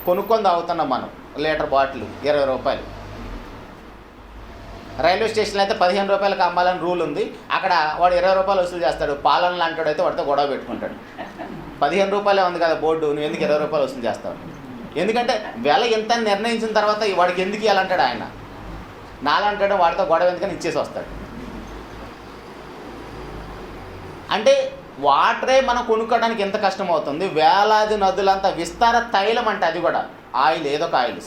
కొనుక్కొని తాగుతున్నాం మనం, లీటర్ బాటిల్ 20 రూపాయలు. రైల్వే స్టేషన్లో అయితే 15 రూపాయలకు అమ్మాలని రూల్ ఉంది, అక్కడ వాడు 20 రూపాయలు వసూలు చేస్తాడు. పాలన లాంటి అయితే వాడితో గొడవ పెట్టుకుంటాడు. 15 రూపాయలే ఉంది కదా బోర్డు, నువ్వు ఎందుకు 20 రూపాయలు వసూలు చేస్తావు? ఎందుకంటే వెల ఎంత నిర్ణయించిన తర్వాత వాడికి ఎందుకు ఇవ్వాలంటాడు ఆయన. నాలంటాడు వాడితో గొడవ ఎందుకని ఇచ్చేసి వస్తాడు. అంటే వాటరే మనం కొనుక్కోవడానికి ఎంత కష్టం అవుతుంది. వేలాది నదులంతా విస్తార తైలం అంటే అది కూడా ఆయిల్, ఏదో ఒక ఆయిల్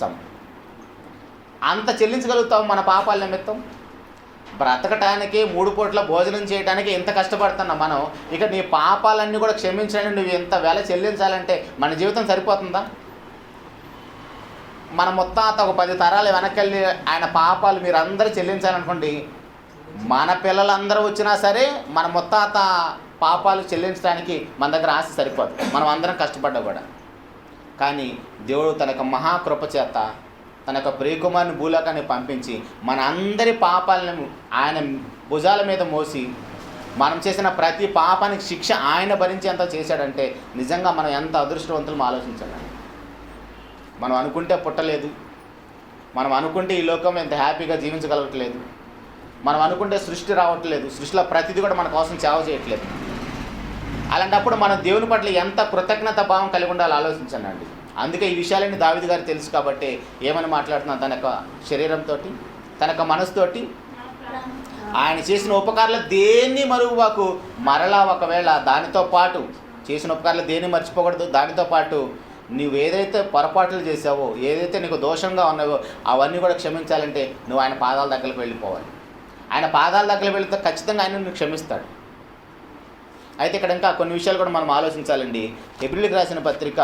అంత చెల్లించగలుగుతాం మన పాపాల నిమిత్తం. బ్రతకటానికి 3 పూట్ల భోజనం చేయడానికి ఎంత కష్టపడుతున్నాం మనం, ఇక నీ పాపాలన్నీ కూడా క్షమించడానికి నువ్వు ఎంత వెల చెల్లించాలంటే మన జీవితం సరిపోతుందా? మన మొత్తం ఒక 10 తరాలు వెనకెళ్ళి ఆయన పాపాలు మీరు అందరూ చెల్లించాలనుకోండి, మన పిల్లలందరూ వచ్చినా సరే మన మొత్తాత పాపాలు చెల్లించడానికి మన దగ్గర ఆశ సరిపోదు, మనం అందరం కష్టపడ్డా కూడా. కానీ దేవుడు తన యొక్క మహాకృప చేత తన యొక్క ప్రియకుమారుని భూలోకాన్ని పంపించి మన అందరి పాపాలను ఆయన భుజాల మీద మోసి మనం చేసిన ప్రతి పాపానికి శిక్ష ఆయన భరించి ఎంత చేశాడంటే నిజంగా మనం ఎంత అదృష్టవంతులు ఆలోచించాలి. మనం అనుకుంటే పుట్టలేదు, మనం అనుకుంటే ఈ లోకం ఎంత హ్యాపీగా జీవించగలగట్లేదు, మనం అనుకుంటే సృష్టి రావట్లేదు, సృష్టిలో ప్రతిదీ కూడా మన కోసం సేవ చేయట్లేదు. అలాంటప్పుడు మనం దేవుని పట్ల ఎంత కృతజ్ఞత భావం కలిగి ఉండాలో ఆలోచించండి. అందుకే ఈ విషయాలన్నీ దావీదు గారికి తెలుసు కాబట్టి ఏమని మాట్లాడుతున్నాను, తన యొక్క శరీరంతో, తన యొక్క మనసుతోటి ఆయన చేసిన ఉపకారాలు దేన్ని మరుగుబాకు, మరలా ఒకవేళ దానితో పాటు చేసిన ఉపకారాలు దేన్ని మర్చిపోకూడదు. దానితో పాటు నువ్వు ఏదైతే పొరపాట్లు చేసావో, ఏదైతే నీకు దోషంగా ఉన్నావో అవన్నీ కూడా క్షమించాలంటే నువ్వు ఆయన పాదాల దగ్గరికి వెళ్ళిపోవాలి. ఆయన పాదాల దగ్గరికి వెళితే ఖచ్చితంగా ఆయన నువ్వు క్షమిస్తాడు. అయితే ఇక్కడ ఇంకా కొన్ని విషయాలు కూడా మనం ఆలోచించాలండి. హెబ్రీయులకు రాసిన పత్రిక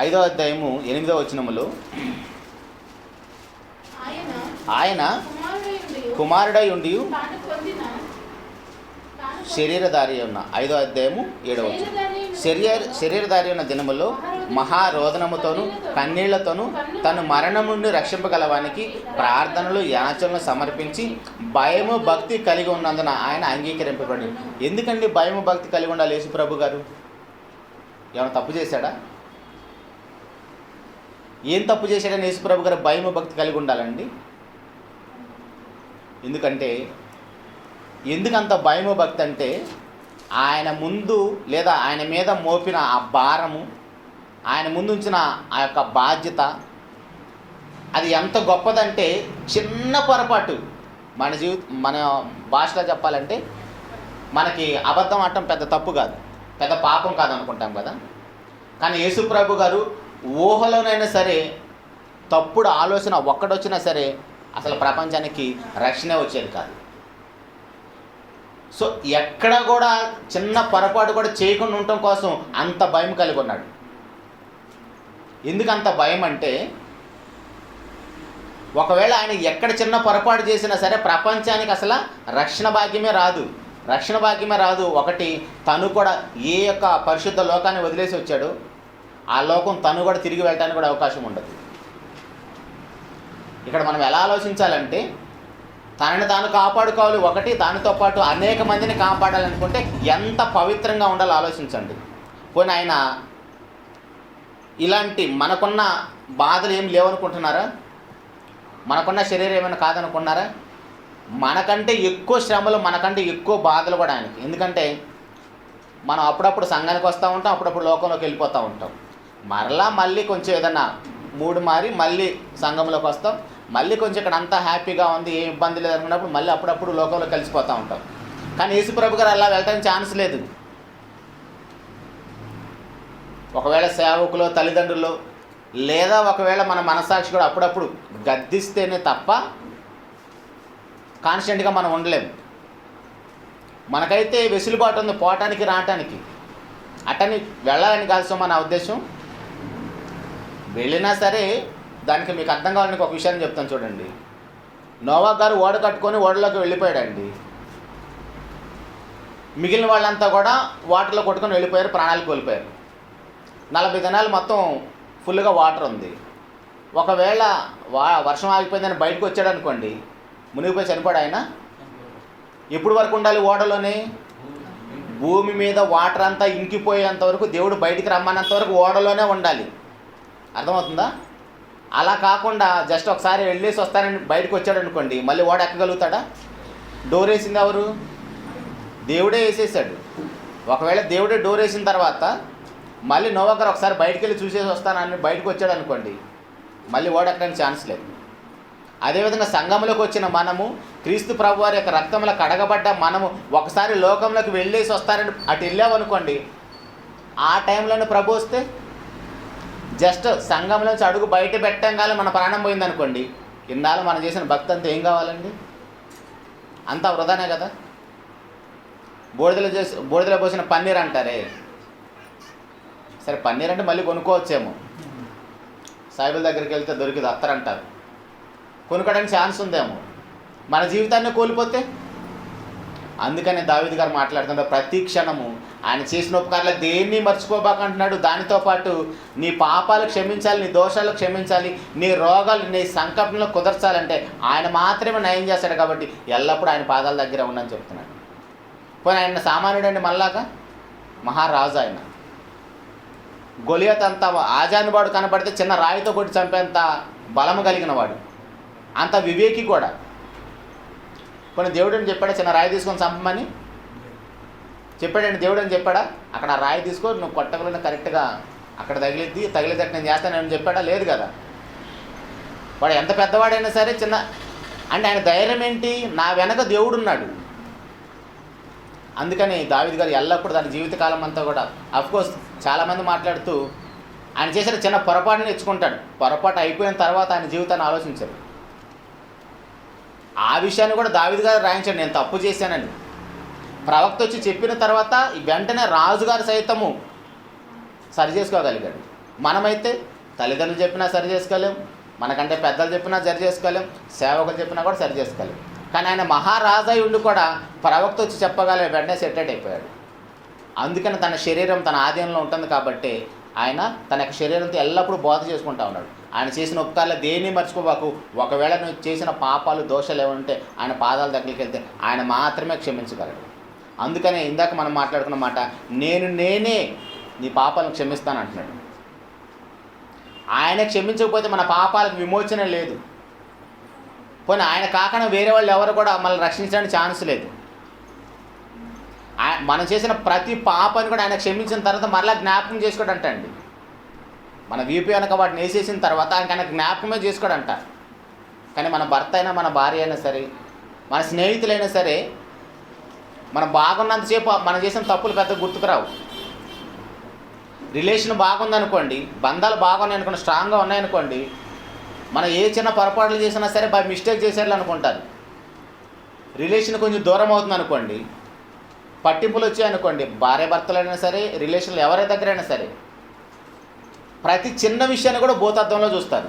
5వ అధ్యాయము 8వ వచనములో ఆయన కుమారుడై ఉండి శరీరధారి ఉన్న 5వ అధ్యాయము 7వ వచనం, శరీరధారి ఉన్న దినములో మహారోదనముతోనూ కన్నీళ్లతోనూ తను మరణం నుండి రక్షింపగలవానికి ప్రార్థనలు యాచనలు సమర్పించి భయము భక్తి కలిగి ఉన్నందున ఆయన అంగీకరింపబడి. ఎందుకండి భయము భక్తి కలిగి ఉండాలి యేసు ప్రభు గారు? ఏమైనా తప్పు చేశాడా? ఏం తప్పు చేశాడని యేసు ప్రభు గారు భయము భక్తి కలిగి ఉండాలండి? ఎందుకంత భయము భక్తి అంటే ఆయన ముందు లేదా ఆయన మీద మోపిన ఆ భారము, ఆయన ముందు ఉంచిన ఆ యొక్క బాధ్యత అది ఎంత గొప్పదంటే చిన్న పొరపాటు మన భాషలో చెప్పాలంటే మనకి అబద్ధం ఆడటం పెద్ద తప్పు కాదు, పెద్ద పాపం కాదు అనుకుంటాం కదా. కానీ యేసు ప్రభు గారు ఊహలోనైనా సరే తప్పుడు ఆలోచన ఒక్కడొచ్చినా సరే అసలు ప్రపంచానికి రక్షణే వచ్చేది కాదు. సో ఎక్కడ కూడా చిన్న పొరపాటు కూడా చేయకుండా ఉండటం కోసం అంత భయం కలిగి ఉన్నాడు. ఎందుకు అంత భయం అంటే ఒకవేళ ఆయన ఎక్కడ చిన్న పొరపాటు చేసినా సరే ప్రపంచానికి అసలు రక్షణ భాగ్యమే రాదు. ఒకటి, తను కూడా ఏ యొక్క పరిశుద్ధ లోకాన్ని వదిలేసి వచ్చాడో ఆ లోకం తను కూడా తిరిగి వెళ్ళడానికి కూడా అవకాశం ఉండదు. ఇక్కడ మనం ఎలా ఆలోచించాలంటే తనని తాను కాపాడుకోవాలి ఒకటి, దానితో పాటు అనేక మందిని కాపాడాలనుకుంటే ఎంత పవిత్రంగా ఉండాలో ఆలోచించండి. పోనీ ఆయన ఇలాంటి మనకున్న బాధలు ఏం లేవనుకుంటున్నారా? మనకున్న శరీరం ఏమైనా కాదనుకున్నారా? మనకంటే ఎక్కువ శ్రమలు, మనకంటే ఎక్కువ బాధలు కూడా ఆయనకి. ఎందుకంటే మనం అప్పుడప్పుడు సంఘానికి వస్తూ ఉంటాం, అప్పుడప్పుడు లోకంలోకి వెళ్ళిపోతూ ఉంటాం, మళ్ళీ కొంచెం ఏదన్నా మూడు మారి మళ్ళీ సంఘంలోకి వస్తాం, మళ్ళీ కొంచెం ఇక్కడ అంతా హ్యాపీగా ఉంది, ఏం ఇబ్బంది లేదనుకున్నప్పుడు మళ్ళీ అప్పుడప్పుడు లోకంలో కలిసిపోతూ ఉంటాం. కానీ యేసు ప్రభు గారు అలా వెళ్ళడానికి ఛాన్స్ లేదు. ఒకవేళ సేవకులు, తల్లిదండ్రులు, లేదా ఒకవేళ మన మనసాక్షి కూడా అప్పుడప్పుడు గద్దిస్తేనే తప్ప కాన్స్టెంట్గా మనం ఉండలేము. మనకైతే వెసులుబాటు ఉంది పోవటానికి రావటానికి, అట్టని వెళ్ళాలని కాదు మన ఉద్దేశం. వెళ్ళినా సరే దానికి మీకు అర్థం కావాలని ఒక విషయాన్ని చెప్తాను చూడండి. నోవా గారు ఓడ కట్టుకొని ఓడలోకి వెళ్ళిపోయాడండి. మిగిలిన వాళ్ళంతా కూడా వాటర్లో కొట్టుకొని వెళ్ళిపోయారు, ప్రాణాలు కోల్పోయారు. 40 దినాలు మొత్తం ఫుల్గా వాటర్ ఉంది. ఒకవేళ వర్షం ఆగిపోయిందని బయటకు వచ్చాడు అనుకోండి, మునిగిపోయి చనిపోయాడు ఆయన. ఎప్పుడు వరకు ఉండాలి ఓడలోనే? భూమి మీద వాటర్ అంతా ఇంకిపోయేంత వరకు, దేవుడు బయటికి రమ్మన్నంత వరకు ఓడలోనే ఉండాలి. అర్థమవుతుందా? అలా కాకుండా జస్ట్ ఒకసారి వెళ్ళేసి వస్తానని బయటకు వచ్చాడు అనుకోండి, మళ్ళీ ఓడ ఎక్కగలుగుతాడా? డోర్ వేసింది ఎవరు? దేవుడే వేసేసాడు. ఒకవేళ దేవుడే డోర్ వేసిన తర్వాత మళ్ళీ నోవా గారు ఒకసారి బయటికి వెళ్ళి చూసేసి వస్తానని బయటకు వచ్చాడు అనుకోండి, మళ్ళీ ఓడ ఎక్కడానికి ఛాన్స్ లేదు. అదేవిధంగా సంఘంలోకి వచ్చిన మనము, క్రీస్తు ప్రభు వారి యొక్క రక్తంలో కడగబడ్డ మనము ఒకసారి లోకంలోకి వెళ్ళేసి వస్తారని అటు వెళ్ళామనుకోండి, ఆ టైంలోనే ప్రభు వస్తే జస్ట్ సంఘంలోంచి అడుగు బయట పెట్టంగానే మన ప్రాణం పోయిందనుకోండి, ఇన్నాళ్ళు మనం చేసిన భక్తి అంతా ఏం కావాలండి? అంతా వృధానే కదా. బూడిదలో పోసిన పన్నీర్ అంటారే, సరే పన్నీర్ అంటే మళ్ళీ కొనుక్కోవచ్చేమో, సాయిబుల దగ్గరికి వెళ్తే దొరికింది అత్తరంటారు, కొనుక్కోవడానికి ఛాన్స్ ఉందేమో. మన జీవితాన్ని కోల్పోతే అందుకని దావీదు గారు మాట్లాడుతుంటే ప్రతి క్షణము ఆయన చేసిన ఉపకారాలు దేన్ని మర్చిపోబాకంటున్నాడు. దానితో పాటు నీ పాపాలు క్షమించాలి, నీ దోషాలు క్షమించాలి, నీ రోగాలు నీ సంకల్పంలో కుదర్చాలంటే ఆయన మాత్రమే నయం చేస్తాడు. కాబట్టి ఎల్లప్పుడూ ఆయన పాదాల దగ్గర ఉండని చెప్తున్నాడు. పోనీ ఆయన సామాన్యుడండి, మళ్ళాగా మహారాజు ఆయన. గొలియత్ అంత ఆజానుబాడు కనబడితే చిన్న రాయితో కొట్టి చంపేంత బలము కలిగిన వాడు, అంత వివేకి కూడా. కొన్ని దేవుడు అని చెప్పాడా చిన్న రాయి తీసుకొని చంపమని? చెప్పాడండి దేవుడు అని చెప్పాడా? అక్కడ ఆ రాయి తీసుకో, నువ్వు కొట్టగలను కరెక్ట్గా అక్కడ తగిలేదట్టు నేను చేస్తానని చెప్పాడా? లేదు కదా. వాడు ఎంత పెద్దవాడైనా సరే చిన్న అంటే ఆయన ధైర్యం ఏంటి? నా వెనక దేవుడు ఉన్నాడు. అందుకని దావీదు గారు ఎల్లప్పుడూ తన జీవితకాలం అంతా కూడా, అఫ్కోర్స్ చాలామంది మాట్లాడుతూ ఆయన చేసిన చిన్న పొరపాటుని ఇచ్చుకుంటాడు. పొరపాటు అయిపోయిన తర్వాత ఆయన జీవితాన్ని ఆలోచించారు. ఆ విషయాన్ని కూడా దావీదు గారు రాయించాడు, నేను తప్పు చేశానని. ప్రవక్త వచ్చి చెప్పిన తర్వాత వెంటనే రాజుగారు సైతము సరి చేసుకోగలిగాడు. మనమైతే తల్లిదండ్రులు చెప్పినా సరి చేసుకోలేం, మనకంటే పెద్దలు చెప్పినా సరి చేసుకోలేం, సేవకులు చెప్పినా కూడా సరి చేసుకోలేం. కానీ ఆయన మహారాజై ఉండి కూడా ప్రవక్త వచ్చి చెప్పగలిగే వెంటనే సెటెడ్ అయిపోయాడు. అందుకని తన శరీరం తన ఆధీనంలో ఉంటుంది కాబట్టి ఆయన తన యొక్క శరీరంతో ఎల్లప్పుడూ బోధ చేసుకుంటూ ఉన్నాడు. ఆయన చేసిన ఉపకారాలు దేన్ని మర్చిపోబాకు. ఒకవేళ నువ్వు చేసిన పాపాలు దోషాలు ఏమంటే ఆయన పాదాల దగ్గరికి వెళ్తే ఆయన మాత్రమే క్షమించగలడు. అందుకనే ఇందాక మనం మాట్లాడుకున్న మాట, నేనే నీ పాపాలను క్షమిస్తాను అంటున్నాడు. ఆయన క్షమించకపోతే మన పాపాలకు విమోచన లేదు. పోనీ ఆయన కాకుండా వేరే వాళ్ళు ఎవరు కూడా మనల్ని రక్షించడానికి ఛాన్స్ లేదు. మనం చేసిన ప్రతి పాపాన్ని కూడా ఆయన క్షమించిన తర్వాత మరలా జ్ఞాపకం చేసుకోడంట అండి. మన వీపు వెనక వాటిని వేసేసిన తర్వాత ఆయన జ్ఞాపకమే చేసుకోడంట. కానీ మన భర్త అయినా మన భార్య అయినా సరే, మన స్నేహితులైనా సరే, మనం బాగున్నంతసేపు మనం చేసిన తప్పులు పెద్ద గుర్తుకురావు. రిలేషన్ బాగుందనుకోండి, బంధాలు బాగున్నాయి అనుకోండి, స్ట్రాంగ్గా ఉన్నాయనుకోండి, మనం ఏ చిన్న పొరపాట్లు చేసినా సరే బై మిస్టేక్ చేసేయాలి అనుకుంటారు. రిలేషన్ కొంచెం దూరం అవుతుంది అనుకోండి, పట్టింపులు వచ్చాయనుకోండి, భార్య భర్తలైనా సరే, రిలేషన్లు ఎవరి దగ్గరైనా సరే, ప్రతి చిన్న విషయాన్ని కూడా భూతత్వంలో చూస్తారు.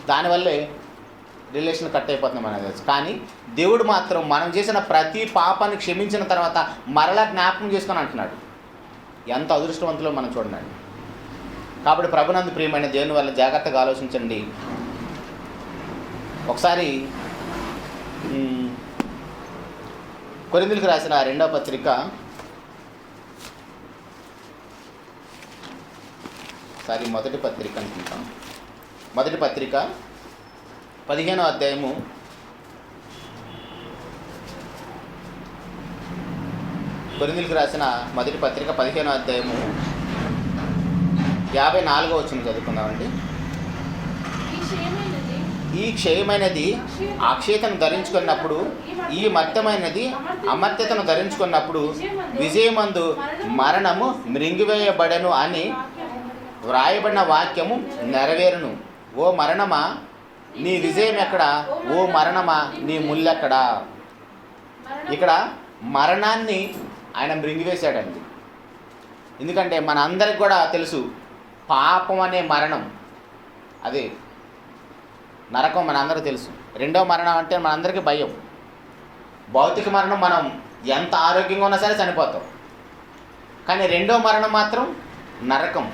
దానివల్లే రిలేషన్ కట్ అయిపోతుంది మనకు తెలుసు. కానీ దేవుడు మాత్రం మనం చేసిన ప్రతి పాపాన్ని క్షమించిన తర్వాత మరలా జ్ఞాపకం చేసుకొని అంటున్నాడు. ఎంత అదృష్టవంతులో మనం చూడండి. కాబట్టి ప్రభునందు ప్రియమైన దేవుని వల్ల జాగ్రత్తగా ఆలోచించండి. ఒకసారి కొరింథీయులకు రాసిన 2వ పత్రిక, మొదటి పత్రిక అనుకుంటాం, మొదటి పత్రిక 15వ అధ్యాయము 15వ అధ్యాయము 54వ వచనం చదువుకుందామండి. ఈ క్షయమైనది అక్షయతను ధరించుకున్నప్పుడు, ఈ మర్త్యమైనది అమర్త్యతను ధరించుకున్నప్పుడు విజయమందు మరణము మృంగివేయబడెను అని వ్రాయబడిన వాక్యము నెరవేరును. ఓ మరణమా నీ విజయం ఎక్కడా? ఓ మరణమా నీ ముల్లెక్కడా? ఇక్కడ మరణాన్ని ఆయన మృంగివేశాడండి. ఎందుకంటే మన అందరికి కూడా తెలుసు, పాపం అనే మరణం, అదే నరకం మనందరికీ తెలుసు. రెండవ మరణం అంటే మనందరికీ భయం. భౌతిక మరణం మనం ఎంత ఆరోగ్యంగా ఉన్నా సరే చనిపోతాం. కానీ రెండవ మరణం మాత్రం నరకం.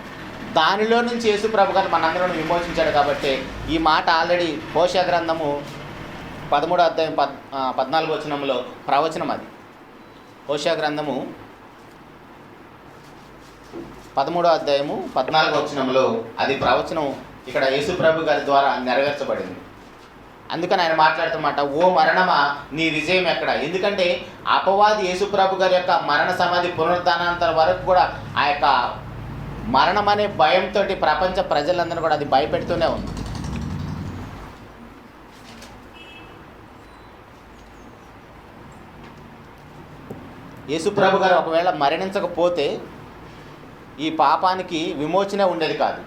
దానిలో నుంచి యేసు ప్రభు గారు మనందరం విమోచించాడు. కాబట్టి ఈ మాట ఆల్రెడీ హోషేయ గ్రంథము 13వ అధ్యాయం 14వ వచనంలో ప్రవచనం. అది హోషేయ గ్రంథము 13వ అధ్యాయము 14వ వచనంలో అది ప్రవచనం ఇక్కడ యేసు ప్రభు గారి ద్వారా నెరవేర్చబడింది. అందుకని ఆయన మాట్లాడుతున్నమాట, ఓ మరణమా నీ విజయం ఎక్కడ? ఎందుకంటే అపవాది యేసు ప్రభు గారి యొక్క మరణ సమాధి పునరుద్ధానాంతరం వరకు కూడా ఆ యొక్క మరణం అనే భయంతో ప్రపంచ ప్రజలందరూ కూడా అది భయపెడుతూనే ఉంది. యేసు ప్రభు గారు ఒకవేళ మరణించకపోతే ఈ పాపానికి విమోచన ఉండేది కాదు.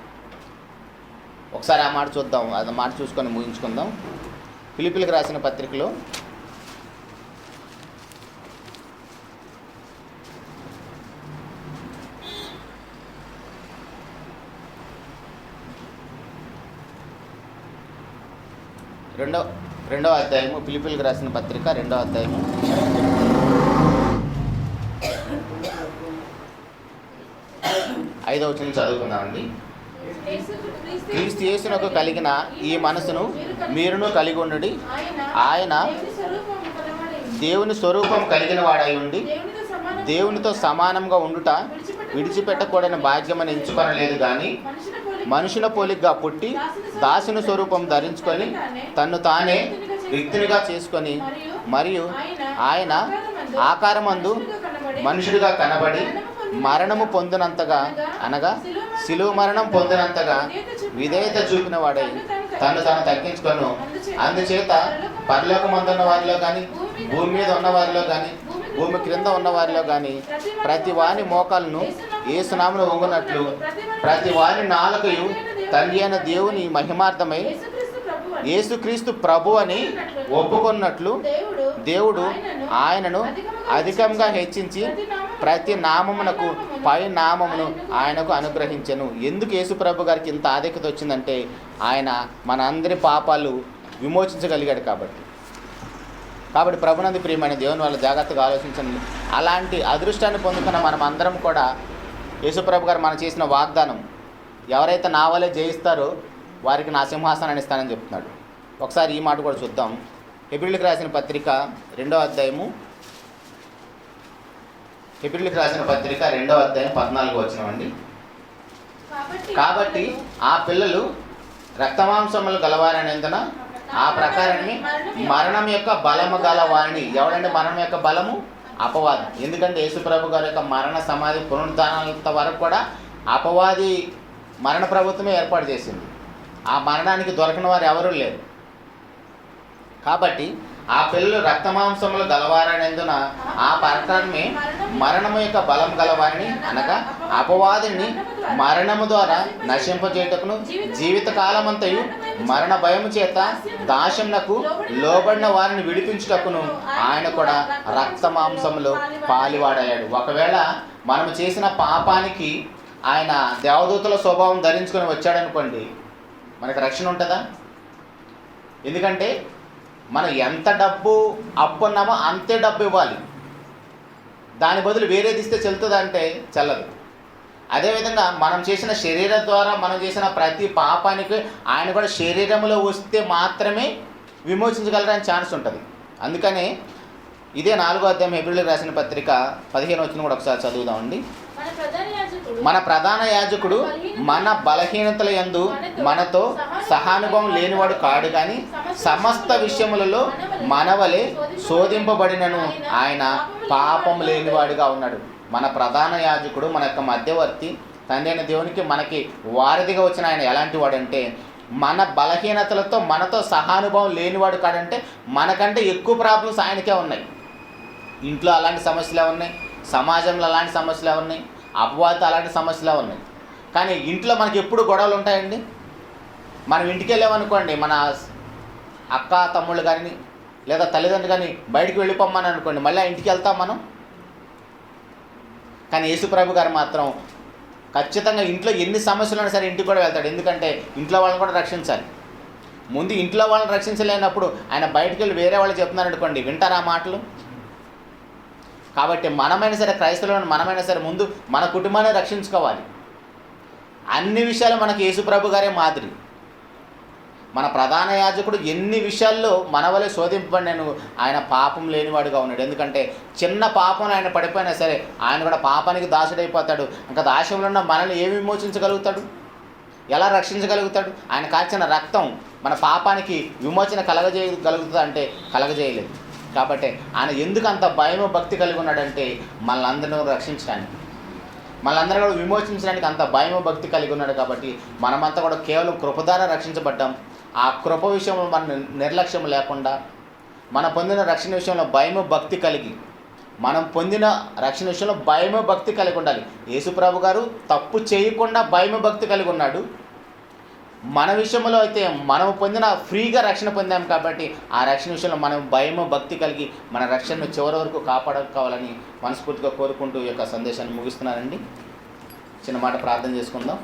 ఒకసారి ఆ మాట చూద్దాం, అది మాట చూసుకొని ముగించుకుందాం. ఫిలిప్పీలకు రాసిన పత్రికలో 2వ రెండవ అధ్యాయము, ఫిలిప్పీయులకు రాసిన పత్రిక 2వ అధ్యాయము 5వ వచనం చదువుకుందామండి. క్రీస్తు యేసునకు కలిగిన ఈ మనసును మీరును కలిగి ఉండుడి. ఆయన దేవుని స్వరూపం కలిగిన వాడై ఉండి దేవునితో సమానంగా ఉండుట విడిచిపెట్టకూడని భాగ్యమని ఎంచుకొనలేదు, కానీ మనుషుల పోలికగా పుట్టి దాసుని స్వరూపం ధరించుకొని తన్ను తానే రిక్తునిగా చేసుకొని మరియు ఆయన ఆకారమందు మనుషుడిగా కనబడి మరణము పొందినంతగా, అనగా శిలువ మరణం పొందినంతగా విధేయత చూపిన వాడై తను తగ్గించుకొను. అందుచేత పరలోకమందున్న వారిలో కానీ, భూమి మీద ఉన్న వారిలో కానీ, భూమి క్రింద ఉన్న వారిలో కానీ ప్రతి వాని మోకాలను యేసునామమున వంగునట్లు ప్రతి వాని నాలుకయు తండ్రి అయిన దేవుని మహిమార్థమై యేసుక్రీస్తు ప్రభు అని ఒప్పుకున్నట్లు దేవుడు ఆయనను అధికంగా హెచ్చించి ప్రతి నామమునకు పై నామమును ఆయనకు అనుగ్రహించెను. ఎందుకు యేసు ప్రభు గారికి ఇంత ఆధిక్యత వచ్చిందంటే ఆయన మన అందరి పాపాలు విమోచించగలిగాడు కాబట్టి ప్రభునందు ప్రియమైన దేవుని వాళ్ళు జాగ్రత్తగా ఆలోచించండి. అలాంటి అదృష్టాన్ని పొందుకున్న మనం అందరం కూడా యేసుప్రభు గారు మనం చేసిన వాగ్దానం, ఎవరైతే నా వలే జయిస్తారో వారికి నా సింహాసనాన్ని ఇస్తానని చెప్తున్నాడు. ఒకసారి ఈ మాట కూడా చూద్దాం. హెబ్రీయులకు రాసిన పత్రిక 2వ అధ్యాయము, హెబ్రీయులకు రాసిన పత్రిక 2వ అధ్యాయం 14వ వచనం అండి. కాబట్టి ఆ పిల్లలు రక్తమాంసములు గలవారనేందున ఆ ప్రకారమే మరణం యొక్క బలము గల వారిని. ఎవడంటే మరణం యొక్క బలము? అపవాది. ఎందుకంటే యేసుప్రభు గారి యొక్క మరణ సమాధి పునరుద్ధానంత వరకు కూడా అపవాది మరణ ప్రభుత్వమే ఏర్పాటు చేసింది. ఆ మరణానికి దొరకని వారు ఎవరూ లేరు. కాబట్టి ఆ పిల్లలు రక్తమాంసములు గలవారనేందున ఆ ప్రకారమే మరణము యొక్క బలం గలవారిని, అనగా అపవాదిని మరణము ద్వారా నశింపజేయటకును జీవితకాలమంతయు మరణ భయము చేత దాస్యమునకు లోబడిన వారిని విడిపించుటకును ఆయన కూడా రక్తమాంసములో పాలివాడయ్యాడు. ఒకవేళ మనము చేసిన పాపానికి ఆయన దేవదూతల స్వభావం ధరించుకొని వచ్చాడనుకోండి, మనకు రక్షణ ఉంటుందా? ఎందుకంటే మనం ఎంత డబ్బు అప్పు ఉన్నామో అంతే డబ్బు ఇవ్వాలి. దాని బదులు వేరేది ఇస్తే చెల్లుతుంది అంటే చెల్లదు. అదేవిధంగా మనం చేసిన శరీరం ద్వారా మనం చేసిన ప్రతి పాపానికి ఆయన కూడా శరీరంలో వస్తే మాత్రమే విమోచించగలరని ఛాన్స్ ఉంటుంది. అందుకనే ఇదే 4వ అధ్యాయం హెబ్రీయులకు రాసిన పత్రిక 15వ వచనం కూడా ఒకసారి చదువుదామండి. మన ప్రధాన యాజకుడు మన బలహీనతల యందు మనతో సహానుభవం లేనివాడు కాడు, కానీ సమస్త విషయములలో మనవలే శోధింపబడినను ఆయన పాపం లేనివాడుగా ఉన్నాడు. మన ప్రధాన యాజకుడు, మన యొక్క మధ్యవర్తి, తండ్రి అయిన దేవునికి మనకి వారధిగా వచ్చిన ఆయన ఎలాంటి వాడంటే మన బలహీనతలతో మనతో సహానుభవం లేనివాడు కాడంటే మనకంటే ఎక్కువ ప్రాబ్లమ్స్ ఆయనకే ఉన్నాయి. ఇంట్లో అలాంటి సమస్యలే ఉన్నాయి, సమాజంలో అలాంటి సమస్యలే ఉన్నాయి, అపవాదితో అలాంటి సమస్యలే ఉన్నాయి. కానీ ఇంట్లో మనకి ఎప్పుడు గొడవలు ఉంటాయండి. మనం ఇంటికి వెళ్ళామనుకోండి, మన అక్క తమ్ముళ్ళు కానీ లేదా తల్లిదండ్రులు కానీ బయటికి వెళ్ళిపోమ్మని అనుకోండి, మళ్ళీ ఇంటికి వెళ్తాం మనం. కానీ యేసుప్రభు గారు మాత్రం ఖచ్చితంగా ఇంట్లో ఎన్ని సమస్యలు ఉన్నా సరే ఇంటికి కూడా వెళ్తాడు. ఎందుకంటే ఇంట్లో వాళ్ళని కూడా రక్షించాలి. ముందు ఇంట్లో వాళ్ళని రక్షించలేనప్పుడు ఆయన బయటికి వెళ్ళి వేరే వాళ్ళు చెప్తున్నారు అనుకోండి, వింటారా మాటలు? కాబట్టి మనమైనా సరే, క్రైస్తవులను మనమైనా సరే ముందు మన కుటుంబాన్ని రక్షించుకోవాలి. అన్ని విషయాలు మనకి యేసుప్రభు గారే మాదిరి. మన ప్రధాన యాజకుడు ఎన్ని విషయాల్లో మన వలె శోధింపబడినను ఆయన పాపం లేనివాడుగా ఉన్నాడు. ఎందుకంటే చిన్న పాపం ఆయన పడిపోయినా సరే ఆయన కూడా పాపానికి దాసుడైపోతాడు. ఇంకా దాస్యంలో ఉన్న మనల్ని ఏమి విమోచించగలుగుతాడు? ఎలా రక్షించగలుగుతాడు? ఆయన కాచిన రక్తం మన పాపానికి విమోచన కలగజేయగలుగుతుంది అంటే కలగజేయలేదు. కాబట్టి ఆయన ఎందుకు అంత భయం భక్తి కలిగి ఉన్నాడంటే మనల్ని రక్షించడానికి, మనల్ని కూడా విమోచించడానికి అంత భయం భక్తి కలిగి ఉన్నాడు. కాబట్టి మనమంతా కూడా కేవలం కృప ద్వారా రక్షించబడ్డాం. ఆ కృప విషయంలో మన నిర్లక్ష్యం లేకుండా, మనం పొందిన రక్షణ విషయంలో భయం భక్తి కలిగి, మనం పొందిన రక్షణ విషయంలో భయం భక్తి కలిగి ఉండాలి. యేసుప్రభు గారు తప్పు చేయకుండా భయం భక్తి కలిగి ఉన్నాడు. మన విషయంలో అయితే మనం పొందిన ఫ్రీగా రక్షణ పొందాం కాబట్టి ఆ రక్షణ విషయంలో మనం భయం భక్తి కలిగి మన రక్షణను చివరి వరకు కాపాడుకోవాలని మనస్ఫూర్తిగా కోరుకుంటూ ఈ యొక్క సందేశాన్ని ముగిస్తున్నానండి. చిన్న మాట ప్రార్థన చేసుకుందాం.